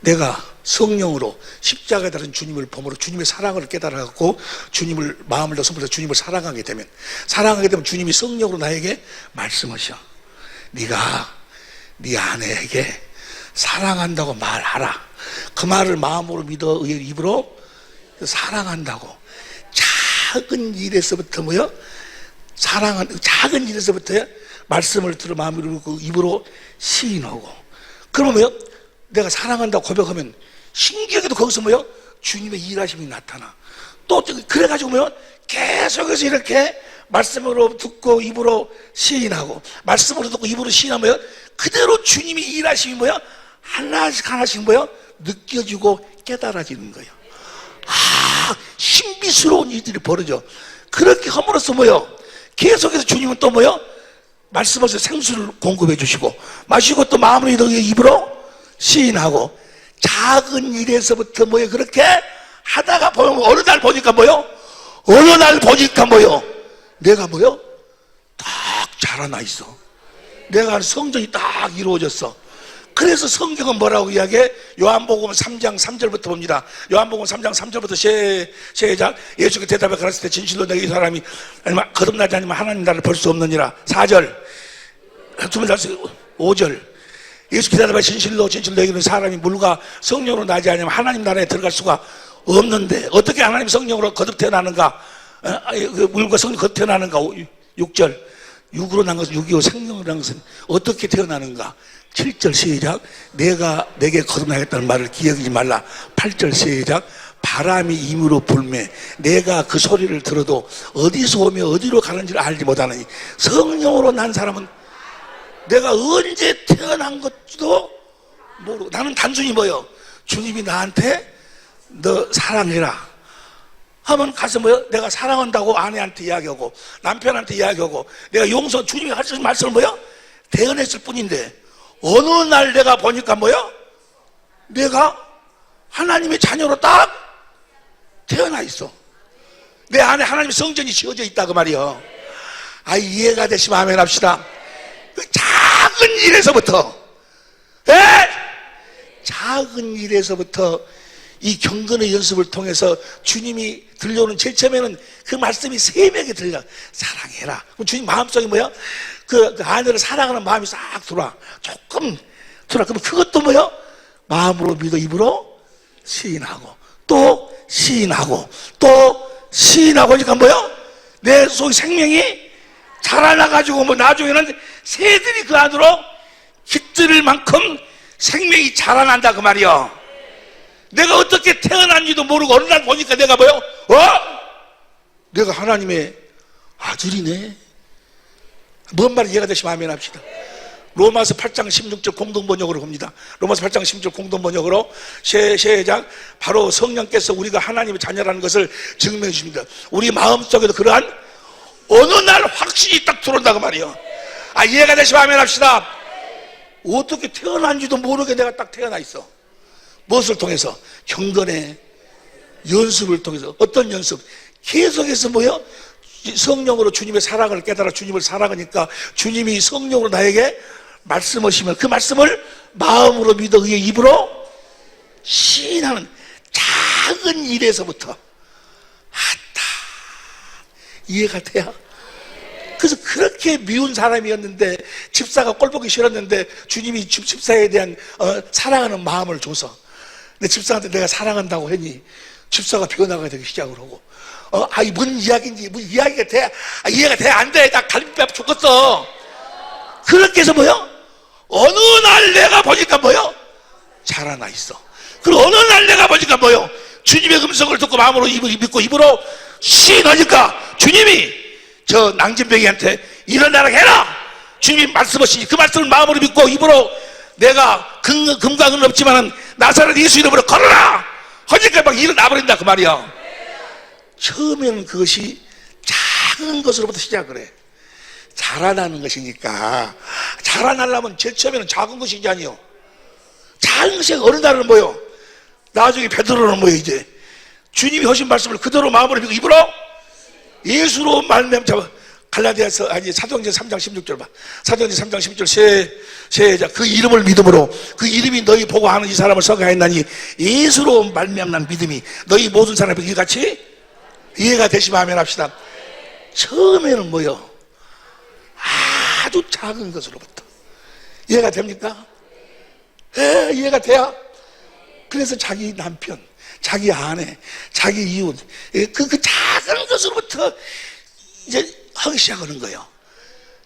내가 성령으로 십자가에 달린 주님을 범으로 주님의 사랑을 깨달아갖고 주님을 마음을 더 선포해서 주님을 사랑하게 되면 주님이 성령으로 나에게 말씀하셔. 네가 네 아내에게 사랑한다고 말하라. 그 말을 마음으로 믿어 입으로 사랑한다고. 작은 일에서부터 뭐요? 작은 일에서부터 말씀을 들어 마음으로 입으로 시인하고. 그러면 뭐요? 내가 사랑한다고 고백하면 신기하게도 거기서 뭐요? 주님의 일하심이 나타나. 또 그래가지고 뭐요? 계속해서 이렇게 말씀으로 듣고 입으로 시인하고 말씀으로 듣고 입으로 시인하면 그대로 주님의 일하심이 뭐요? 하나씩 뭐요? 느껴지고 깨달아지는 거예요. 신비스러운 일들이 벌어져. 그렇게 함으로써 뭐요? 계속해서 주님은 또 뭐요? 말씀하셔서 생수를 공급해 주시고 마시고 또 마음으로 입으로 시인하고. 작은 일에서부터 뭐요? 그렇게 하다가 보면 어느 날 보니까 뭐요? 내가 뭐요? 딱 자라나 있어. 내가 하는 성전이 딱 이루어졌어. 그래서 성경은 뭐라고 이야기해? 요한복음 3장 3절부터 봅니다. 요한복음 3장 3절부터 시작. 예수께 대답해 가라사대 진실로 내게 이 사람이 거듭나지 않으면 하나님 나라를 볼 수 없느니라. 4절 5절 예수 기다려봐. 진실로 너희는 사람이 물과 성령으로 나지 않으면 하나님 나라에 들어갈 수가 없는데 어떻게 하나님 성령으로 거듭 태어나는가? 물과 성령 거듭 태어나는가? 6절 육으로 난 것은 육이요 생명으로 난 것은 어떻게 태어나는가? 7절 시작. 내가 내게 거듭나겠다는 말을 기억하지 말라. 8절 시작. 바람이 임으로 불매 내가 그 소리를 들어도 어디서 오며 어디로 가는지를 알지 못하느니 성령으로 난 사람은 내가 언제 태어난 것도 모르고. 나는 단순히 뭐요? 주님이 나한테 너 사랑해라 하면 가서 뭐요? 내가 사랑한다고 아내한테 이야기하고 남편한테 이야기하고 내가 주님이 하시는 말씀을 뭐요? 대언했을 뿐인데 어느 날 내가 보니까 뭐요? 내가 하나님의 자녀로 딱 태어나 있어. 내 안에 하나님의 성전이 지어져 있다 그 말이요. 이해가 되시면 아멘 합시다. 작은 일에서부터 작은 일에서부터 이 경건의 연습을 통해서 주님이 들려오는 제일 처음에는 그 말씀이 새벽에 들려. 사랑해라. 그럼 주님 마음속에 뭐야? 그 아내를 사랑하는 마음이 싹 들어와. 조금 들어와. 그럼 그것도 뭐야? 마음으로 믿어 입으로 시인하고 또 시인하고 또 시인하고 하니까 뭐야? 내 속 생명이 자라나가지고 뭐 나중에는 새들이 그 안으로 깃들일 만큼 생명이 자라난다 그 말이요. 내가 어떻게 태어난지도 모르고 어느 날 보니까 내가 뭐요? 내가 하나님의 아들이네. 뭔 말인지 이해가 되시면 아멘 합시다. 로마서 8장 16절 공동번역으로 봅니다. 로마서 8장 16절 공동번역으로 시작. 바로 성령께서 우리가 하나님의 자녀라는 것을 증명해 주십니다. 우리 마음속에도 그러한 어느 날 확신이 딱 들어온다고 말이에요. 이해가 되시면 아멘 합시다. 어떻게 태어난지도 모르게 내가 딱 태어나 있어. 무엇을 통해서? 경건의 연습을 통해서. 어떤 연습? 계속해서 뭐요? 성령으로 주님의 사랑을 깨달아 주님을 사랑하니까 주님이 성령으로 나에게 말씀하시면 그 말씀을 마음으로 믿어 의의 입으로 시인하는 작은 일에서부터 이해가 돼야? 그래서 그렇게 미운 사람이었는데, 집사가 꼴보기 싫었는데 주님이 집사에 대한 사랑하는 마음을 줘서, 내 집사한테 내가 사랑한다고 했니 집사가 변화가 되기 시작을 하고, 이 뭔 이야기인지, 뭔 이야기가 돼, 이해가 돼, 안 돼, 나 갈비뼈 죽었어. 그렇게 해서 뭐요? 어느 날 내가 보니까 뭐요? 자라나 있어. 그리고 어느 날 내가 보니까 뭐요? 주님의 음성을 듣고 마음으로 믿고 입으로 시인하니까 주님이 저 낭진병이한테 일어나라 해라. 주님이 말씀하시니 그 말씀을 마음으로 믿고 입으로 내가 금강은 없지만은 나사렛 예수 이름으로 걸어라 하니까 막 일어나 버린다 그 말이야. 처음에는 그것이 작은 것으로부터 시작을 해. 자라나는 것이니까, 자라나려면 제일 처음에는 작은 것이 아니요, 작은 것이 어느 날은 뭐요? 나중에 베드로는 뭐요? 이제 주님이 하신 말씀을 그대로 마음으로 믿고 입으로 예수로 말미암아 갈라디아서 사도행전 3장 16절 봐. 사도행전 3장 16절 시작. 그 이름을 믿음으로 그 이름이 너희 보고 하는 이 사람을 서가했나니 예수로 말미암는 믿음이 너희 모든 사람에게 같이 이해가 되시면 아멘 합시다. 처음에는 뭐요? 아주 작은 것으로부터. 이해가 됩니까? 이해가 돼야. 그래서 자기 남편, 자기 아내, 자기 이웃, 그 작은 것으로부터 이제 하기 시작하는 거예요.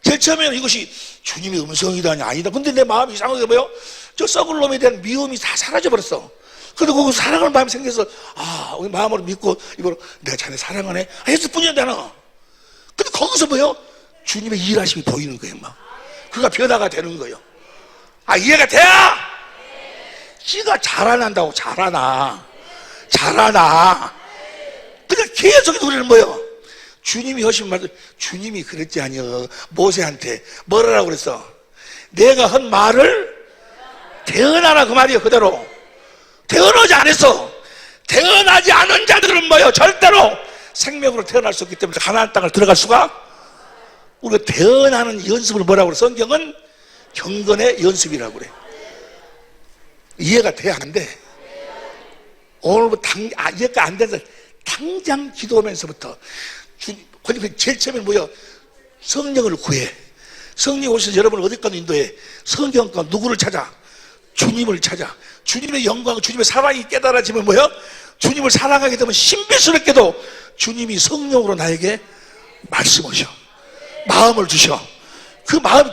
제일 처음에는 이것이 주님의 음성이다니 아니다. 근데 내 마음이 이상하게 뭐요? 저 썩을 놈에 대한 미움이 다 사라져버렸어. 그리고 거기서 사랑하는 마음이 생겨서, 우리 마음으로 믿고 이거로 내가 자네 사랑하네 했을 뿐이야 나는. 근데 거기서 뭐요? 주님의 일하심이 보이는 거예요. 막 그가 변화가 되는 거예요. 이해가 돼야 지가 자라난다고. 자라나 그냥 계속 우리는 뭐요? 주님이 하신 말들, 주님이 그랬지 아니여 모세한테 뭐라고 그랬어? 내가 한 말을 대언하라 그 말이에요. 그대로 태어나지 않았어. 태어나지 않은 자들은 뭐요? 절대로 생명으로 태어날 수 없기 때문에 가나안 땅을 들어갈 수가. 우리가 태어나는 연습을 뭐라고 그래? 성경은 경건의 연습이라고 그래. 이해가 돼야 안 돼. 오늘부터 이해가 안 돼서 당장 기도하면서부터 제일 처음에는 뭐야? 성령을 구해. 성령 오셔서 여러분을 어디까지 인도해? 성경과 누구를 찾아? 주님을 찾아. 주님의 영광, 주님의 사랑이 깨달아지면 뭐야? 주님을 사랑하게 되면 신비스럽게도 주님이 성령으로 나에게 말씀하셔. 마음을 주셔. 그 마음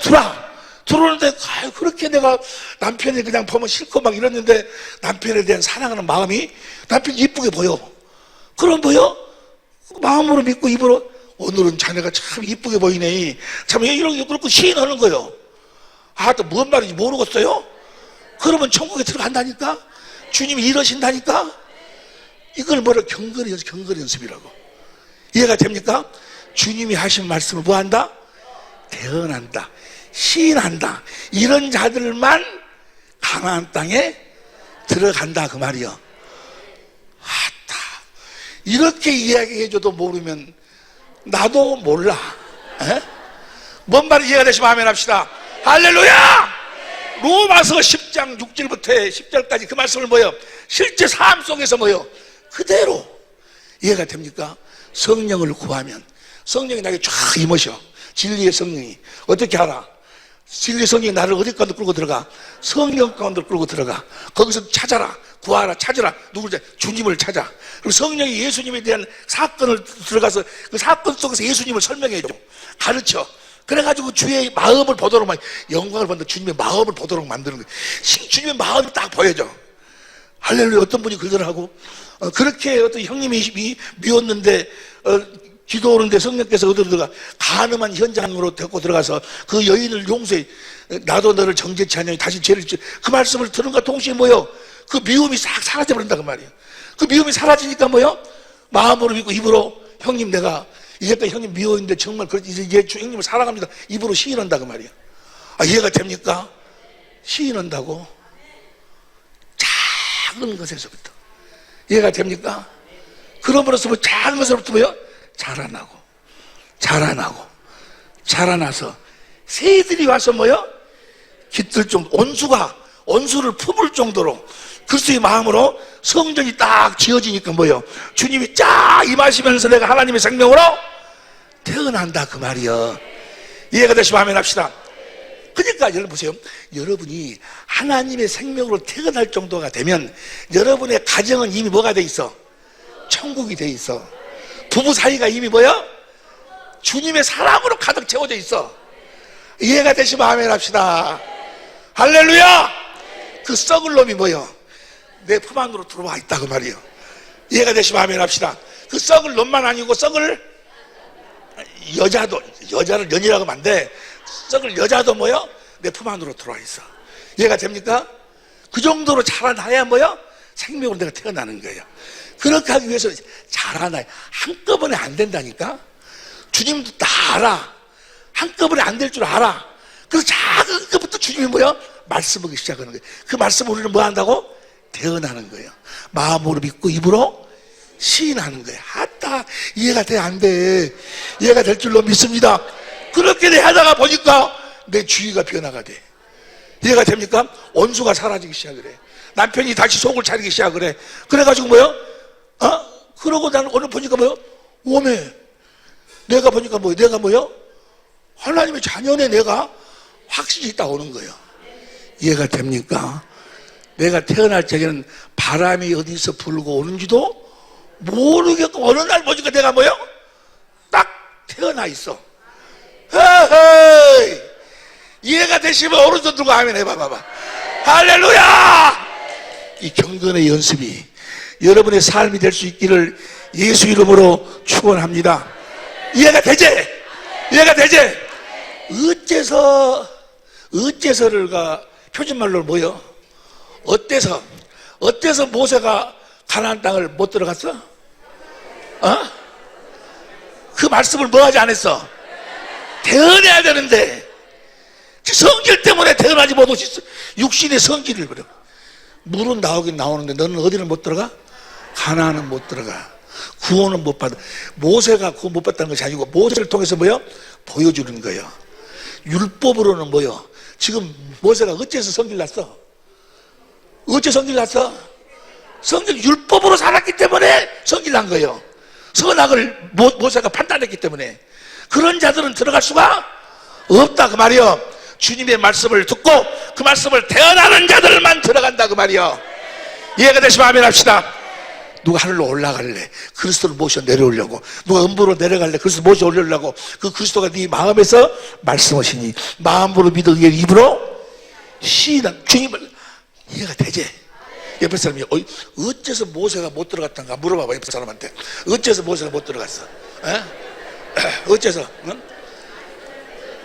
들어오는데 그렇게 내가 남편이 그냥 보면 싫고 막 이랬는데 남편에 대한 사랑하는 마음이 남편이 이쁘게 보여. 그럼 뭐요? 마음으로 믿고 입으로 오늘은 자네가 참 이쁘게 보이네. 참 이런 그렇고 시인하는 거예요. 또 뭔 말인지 모르겠어요? 그러면 천국에 들어간다니까? 주님이 이러신다니까? 이걸 뭐라 경건의 연습이라고. 이해가 됩니까? 주님이 하신 말씀을 뭐 한다? 대언한다. 시인한다. 이런 자들만 가나안 땅에 들어간다 그 말이요. 이렇게 이야기해줘도 모르면 나도 몰라. 뭔 말인지 이해가 되시면 아멘 합시다. 할렐루야! 로마서 10장 6절부터 10절까지 그 말씀을 뭐요? 실제 삶 속에서 뭐요? 그대로 이해가 됩니까? 성령을 구하면 성령이 나에게 쫙 임하셔. 진리의 성령이. 어떻게 알아? 진리의 성령이 나를 어디 가운데 끌고 들어가? 성령 가운데 끌고 들어가. 거기서 찾아라. 구하라. 찾으라. 누구를 찾아? 주님을 찾아. 그리고 성령이 예수님에 대한 사건을 들어가서 그 사건 속에서 예수님을 설명해줘. 가르쳐. 그래가지고 주의 마음을 보도록 영광을 받는 주님의 마음을 보도록 만드는 거예요. 주님의 마음이 딱 보여져. 할렐루야. 어떤 분이 그러더라고. 그렇게 어떤 형님이 미웠는데 기도하는데 성령께서 어디로 들어가? 간음한 현장으로 데리고 들어가서 그 여인을 용서해. 나도 너를 정죄치 않으니 다시 죄를 짓지. 그 말씀을 들은가 동시에 뭐요? 그 미움이 싹 사라져버린다 그 말이에요. 그 미움이 사라지니까 뭐요? 마음으로 믿고 입으로 형님 내가 이제까지 형님 미워했는데 정말 이제 형님을 사랑합니다. 입으로 시인한다 그 말이에요. 이해가 됩니까? 시인한다고. 작은 것에서부터. 이해가 됩니까? 그럼으로써 뭐 작은 것으로부터 뭐요? 자라나서 새들이 와서 뭐요? 깃들 좀 온수를 품을 정도로 그리스도의 마음으로 성전이 딱 지어지니까 뭐요? 주님이 쫙 임하시면서 내가 하나님의 생명으로 태어난다 그 말이요. 이해가 되시면 아멘 합시다. 그러니까 여러분 보세요. 여러분이 하나님의 생명으로 태어날 정도가 되면 여러분의 가정은 이미 뭐가 돼 있어? 천국이 돼 있어. 부부 사이가 이미 뭐야? 주님의 사랑으로 가득 채워져 있어. 이해가 되시면 아멘 합시다. 할렐루야. 그 썩을 놈이 뭐요? 내 품 안으로 들어와 있다 그 말이요. 이해가 되시면 아멘 합시다. 그 썩을 놈만 아니고 썩을 여자도, 여자를 연이라고 하면 안 돼. 썩을 여자도 뭐요? 내 품 안으로 들어와 있어. 이해가 됩니까? 그 정도로 자라나야 뭐요? 생명으로 내가 태어나는 거예요. 그렇게 하기 위해서 자라나야. 한꺼번에 안 된다니까? 주님도 다 알아. 한꺼번에 안 될 줄 알아. 그래서 작은 것부터 주님이 뭐요? 말씀하기 시작하는 거예요. 그 말씀을 우리는 뭐 한다고? 태어나는 거예요. 마음으로 믿고 입으로 시인하는 거예요. 아따, 이해가 돼, 안 돼? 이해가 될 줄로 믿습니다. 그렇게 하다가 보니까 내 주의가 변화가 돼. 이해가 됩니까? 원수가 사라지기 시작을 해. 남편이 다시 속을 차리기 시작을 해. 그래가지고 뭐요? 그러고 나는 오늘 보니까 뭐요? 오메. 내가 보니까 뭐요? 내가 뭐요? 하나님의 자녀네 내가 확신이 있다 오는 거예요. 이해가 됩니까? 내가 태어날 적에는 바람이 어디서 불고 오는지도 모르겠고 어느 날 보니까 내가 뭐요? 딱 태어나 있어. 헤이! 이해가 되시면 오른손 들고 아멘 해봐봐. 할렐루야! 이 경건의 연습이 여러분의 삶이 될 수 있기를 예수 이름으로 축원합니다. 이해가 되지? 이해가 되지? 어째서를가 표준말로 뭐요? 어때서 모세가 가나안 땅을 못 들어갔어? 그 말씀을 뭐 하지 않았어? 태어나야 되는데 성질 때문에 태어나지 못하고 육신의 성질을 그래. 물은 나오긴 나오는데 너는 어디를 못 들어가? 가나안은 못 들어가. 구원은 못 받아. 모세가 구원 못 받다는 것이 아니고 모세를 통해서 뭐요? 보여주는 거예요. 율법으로는 뭐요? 지금 모세가 어째서 성질 났어? 어째 성질 났어? 성질 율법으로 살았기 때문에 성질 난 거예요. 선악을 모세가 판단했기 때문에. 그런 자들은 들어갈 수가 없다 그 말이요. 주님의 말씀을 듣고 그 말씀을 태어나는 자들만 들어간다 그 말이요. 이해가 되시면 아멘 합시다. 누가 하늘로 올라갈래? 그리스도를 모셔 내려오려고. 누가 음부로 내려갈래? 그리스도 모셔 올리려고. 그 그리스도가 네 마음에서 말씀하시니 마음으로 믿어 입으로 시인한 주님을. 이해가 되지? 옆에 사람이 어째서 모세가 못 들어갔던가 물어봐봐. 옆에 사람한테 어째서 모세가 못 들어갔어? 어째서? 응?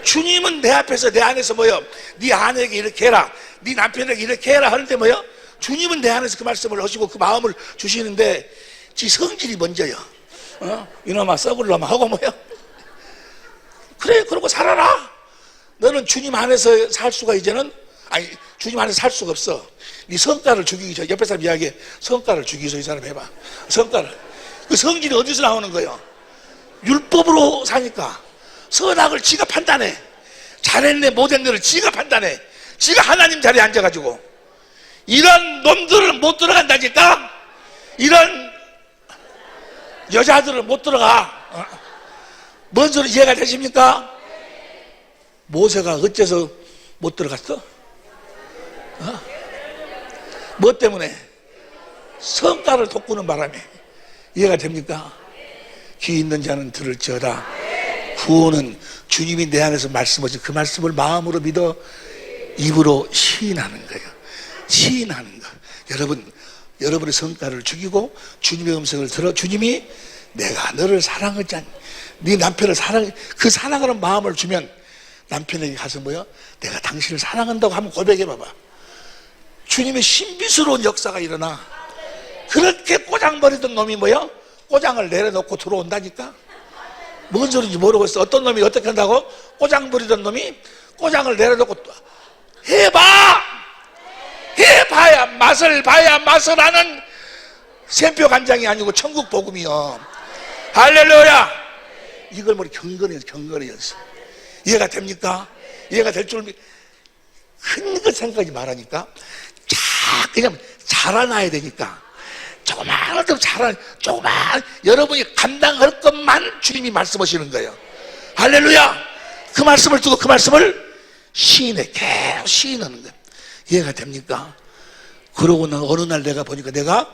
주님은 내 앞에서 내 안에서 뭐요? 네 아내에게 이렇게 해라, 네 남편에게 이렇게 해라 하는데 뭐요? 주님은 내 안에서 그 말씀을 하시고 그 마음을 주시는데 지 성질이 먼저요. 이놈아 썩을 놈아 하고 뭐요? 그래 그러고 살아라. 너는 주님 안에서 살 수가 이제는 아니 주님 안에서 살 수가 없어. 네 성과를 죽이기 전에 옆에 사람 이야기해. 성과를 죽이기 전에 이 사람 해봐. 성과를. 그 성질이 어디서 나오는 거예요? 율법으로 사니까 선악을 지가 판단해. 잘했네 못했네를 지가 판단해. 지가 하나님 자리에 앉아가지고 이런 놈들은 못 들어간다니까. 이런 여자들은 못 들어가. 뭔 소리 이해가 되십니까? 모세가 어째서 못 들어갔어? 뭐 때문에? 성과를 돋구는 바람에. 이해가 됩니까? 귀 있는 자는 들을지어다. 구원은 주님이 내 안에서 말씀하신 그 말씀을 마음으로 믿어 입으로 시인하는 거예요. 시인하는 거. 여러분의 성과를 죽이고 주님의 음성을 들어 주님이 내가 너를 사랑하지 않니? 네 남편을 사랑해. 그 사랑하는 마음을 주면 남편에게 가서 뭐요? 내가 당신을 사랑한다고 한번 고백해 봐봐. 주님의 신비스러운 역사가 일어나. 그렇게 꼬장버리던 놈이 뭐요? 꼬장을 내려놓고 들어온다니까. 뭔 소리인지 모르겠어. 어떤 놈이 어떻게 한다고? 꼬장부리던 놈이 꼬장을 내려놓고 해봐야 맛을 봐야 맛을 아는 샘표 간장이 아니고 천국 복음이요. 할렐루야. 이걸 뭐 경건의 연습. 이해가 됩니까? 이해가 될 줄 큰 것 생각하지 말라니까. 그냥 자라나야 되니까 조그마한 것도 잘하는 조그마한 여러분이 감당할 것만 주님이 말씀하시는 거예요. 할렐루야. 그 말씀을 두고 그 말씀을 시인해, 계속 시인하는 거예요. 이해가 됩니까? 그러고 난 어느 날 내가 보니까 내가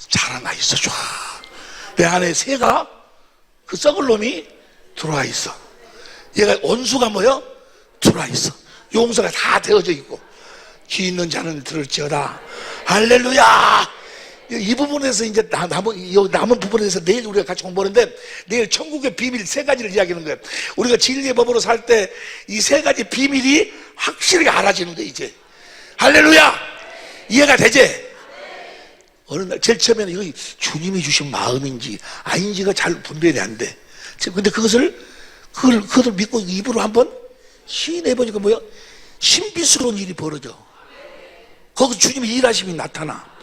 자라나 있어. 좋아. 내 안에 새가 그 썩을 놈이 들어와 있어. 얘가 온수가 뭐요? 들어와 있어. 용서가 다 되어져 있고 귀 있는 자는 들을지어다. 할렐루야. 이 부분에서 이제 남은 부분에서 내일 우리가 같이 공부하는데, 내일 천국의 비밀 세 가지를 이야기하는 거예요. 우리가 진리의 법으로 살 때 이 세 가지 비밀이 확실하게 알아지는 거예요. 이제 할렐루야. 이해가 되지? 어느 날 제일 처음에는 이거 주님이 주신 마음인지 아닌지가 잘 분별이 안 돼. 근데 그것을 믿고 입으로 한번 시인해보니까 뭐야? 신비스러운 일이 벌어져. 거기서 주님이 일하심이 나타나.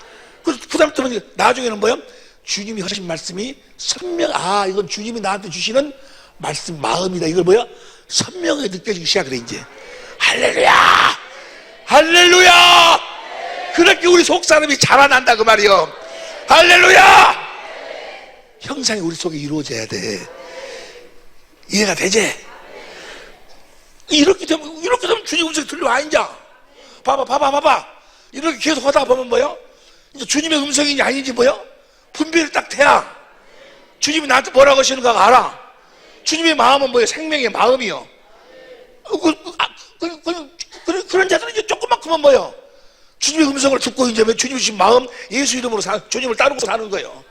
그 다음부터는 나중에는 뭐야? 주님이 하신 말씀이 이건 주님이 나한테 주시는 말씀, 마음이다. 이걸 뭐야? 선명하게 느껴지기 시작을 해, 이제. 할렐루야! 할렐루야! 그렇게 우리 속사람이 자라난다, 그 말이요. 할렐루야! 형상이 우리 속에 이루어져야 돼. 이해가 되지? 이렇게 되면 주님 음성이 들려와, 이제. 봐봐. 이렇게 계속 하다 보면 뭐요? 이제 주님의 음성인지 아닌지 뭐요? 분별이 딱 돼야 주님이 나한테 뭐라고 하시는가 알아. 주님의 마음은 뭐예요? 생명의 마음이요. 그런 자들은 이제 조그맣구만 뭐요? 주님의 음성을 듣고 이제 주님 주신 마음, 예수 이름으로 주님을 따르고 사는 거예요.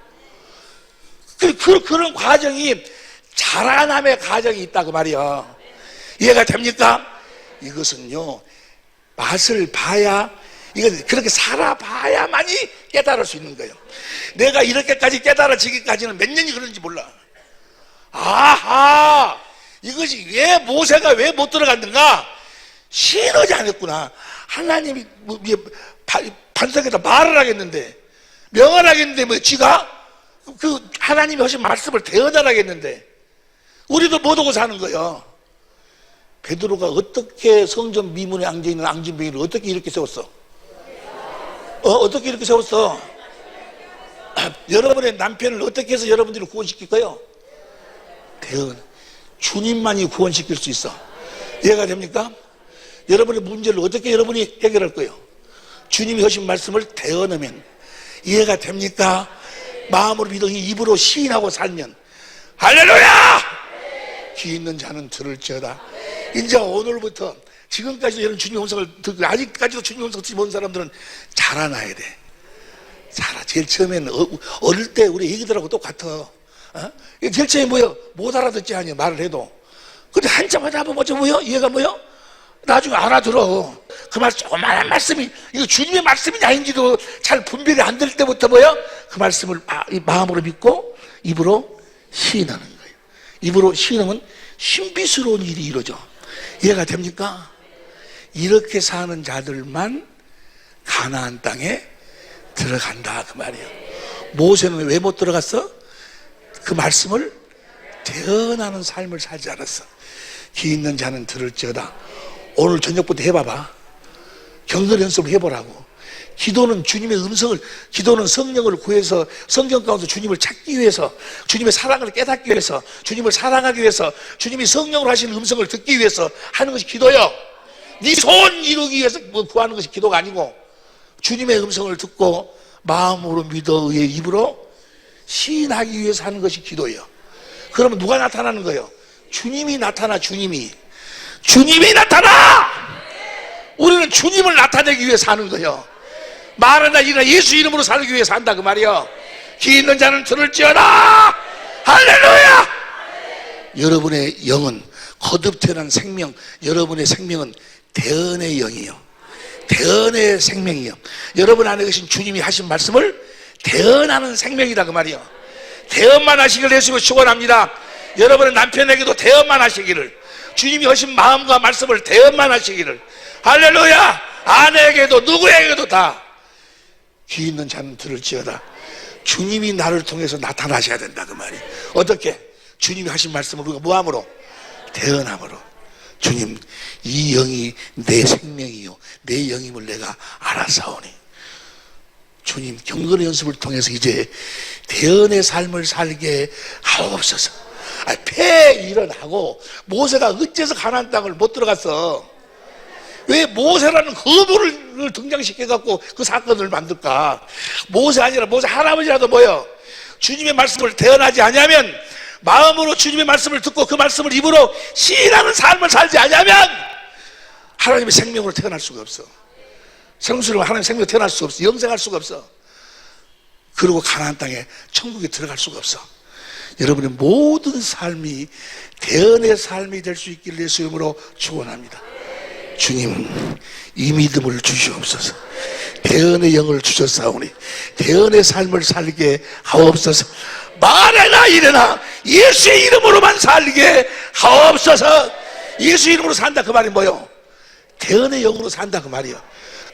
그런 과정이 자라남의 과정이 있다, 그 말이야. 이해가 됩니까? 이것은요, 맛을 봐야, 이건 그렇게 살아봐야만이 깨달을 수 있는 거예요. 내가 이렇게까지 깨달아지기까지는 몇 년이 그런지 몰라. 아하, 이것이 왜 모세가 왜 못 들어갔는가? 신하지 않았구나. 하나님이 반석에다 말을 하겠는데, 명을 하겠는데, 뭐 지가 그 하나님이 하신 말씀을 대언하겠는데, 우리도 못 오고 사는 거예요. 베드로가 어떻게 성전 미문에 앉아있는 앙진뱅이를 어떻게 이렇게 세웠어? 어떻게 이렇게 세웠어? 여러분의 남편을 어떻게 해서 여러분들을 구원시킬 거예요? 대언. 주님만이 구원시킬 수 있어. 이해가 됩니까? 여러분의 문제를 어떻게 여러분이 해결할 거예요? 주님이 하신 말씀을 대언하면. 이해가 됩니까? 마음으로 믿어 입으로 시인하고 살면. 할렐루야! 귀 있는 자는 들을지어다. 이제 오늘부터 지금까지도 이런 주님 음성을 듣고 아직까지도 주님 음성 듣지 못한 사람들은 자라나야 돼. 제일 처음에는 어릴 때 우리 애기들하고 똑같아. 제일 처음에 뭐요? 못 알아듣지 아니야, 말을 해도. 근데 한참 하다 보면 뭐요? 이해가 뭐요? 나중에 알아들어. 그 말, 조그마한 말씀이 이거 주님의 말씀인지 아닌지도 잘 분별이 안 될 때부터 뭐요? 그 말씀을 마음으로 믿고 입으로 시인하는 거예요. 입으로 시인하면 신비스러운 일이 이루어져. 이해가 됩니까? 이렇게 사는 자들만 가나안 땅에 들어간다, 그 말이에요. 모세는 왜 못 들어갔어? 그 말씀을 대언하는 삶을 살지 않았어. 귀 있는 자는 들을지어다. 오늘 저녁부터 해봐봐. 경건 연습을 해보라고. 기도는 주님의 음성을, 기도는 성령을 구해서 성경 가운데 주님을 찾기 위해서, 주님의 사랑을 깨닫기 위해서, 주님을 사랑하기 위해서, 주님이 성령으로 하시는 음성을 듣기 위해서 하는 것이 기도요. 네 소원 이루기 위해서 구하는 것이 기도가 아니고, 주님의 음성을 듣고 마음으로 믿어 의의 입으로 시인하기 위해서 하는 것이 기도예요. 그러면 누가 나타나는 거예요? 주님이 나타나. 주님이 나타나. 우리는 주님을 나타내기 위해서 하는 거예요. 말하나 이나 예수 이름으로 살기 위해서 한다, 그 말이요. 귀 있는 자는 들을지어다. 할렐루야. 여러분의 영은 거듭 태어난 생명, 여러분의 생명은 대언의 영이요, 대언의 생명이요. 여러분 안에 계신 주님이 하신 말씀을 대언하는 생명이다, 그 말이요. 대언만 하시기를 예수님을 축원합니다. 여러분의 남편에게도 대언만 하시기를, 주님이 하신 마음과 말씀을 대언만 하시기를. 할렐루야. 아내에게도 누구에게도 다 귀 있는 자는 들을지어다. 주님이 나를 통해서 나타나셔야 된다, 그 말이에요. 어떻게? 주님이 하신 말씀을 우리가 뭐함으로? 대언함으로. 주님, 이 영이 내 생명이요 내 영임을 내가 알아사오니. 주님, 경건의 연습을 통해서 이제 대언의 삶을 살게 하옵소서. 폐일언하고 모세가 어째서 가나안 땅을 못 들어갔어? 왜 모세라는 거부를 등장시켜갖고 그 사건을 만들까? 모세 아니라 모세 할아버지라도 뭐요? 주님의 말씀을 대언하지 않으면, 마음으로 주님의 말씀을 듣고 그 말씀을 입으로 시인하는 삶을 살지 않으면 하나님의 생명으로 태어날 수가 없어. 성수로 하나님의 생명으로 태어날 수가 없어. 영생할 수가 없어. 그리고 가나안 땅에 천국에 들어갈 수가 없어. 여러분의 모든 삶이 대언의 삶이 될 수 있기를 예수 이름으로 축원합니다. 주님, 이 믿음을 주시옵소서. 대언의 영을 주셨사오니 대언의 삶을 살게 하옵소서. 말해나 이래나 예수의 이름으로만 살게 하옵소서. 예수 이름으로 산다 그 말이 뭐요? 대언의 영으로 산다 그 말이요.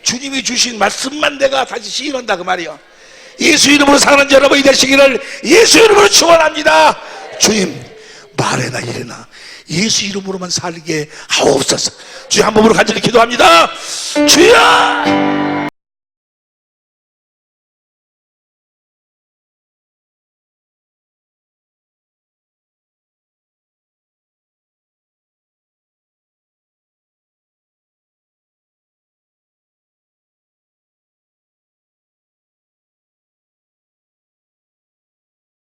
주님이 주신 말씀만 내가 다시 시인한다 그 말이요. 예수 이름으로 사는 여러분이 되시기를 예수 이름으로 축원합니다. 주님, 말해나 이래나 예수 이름으로만 살게 하옵소서. 주여, 한 몸으로 간절히 기도합니다. 주여!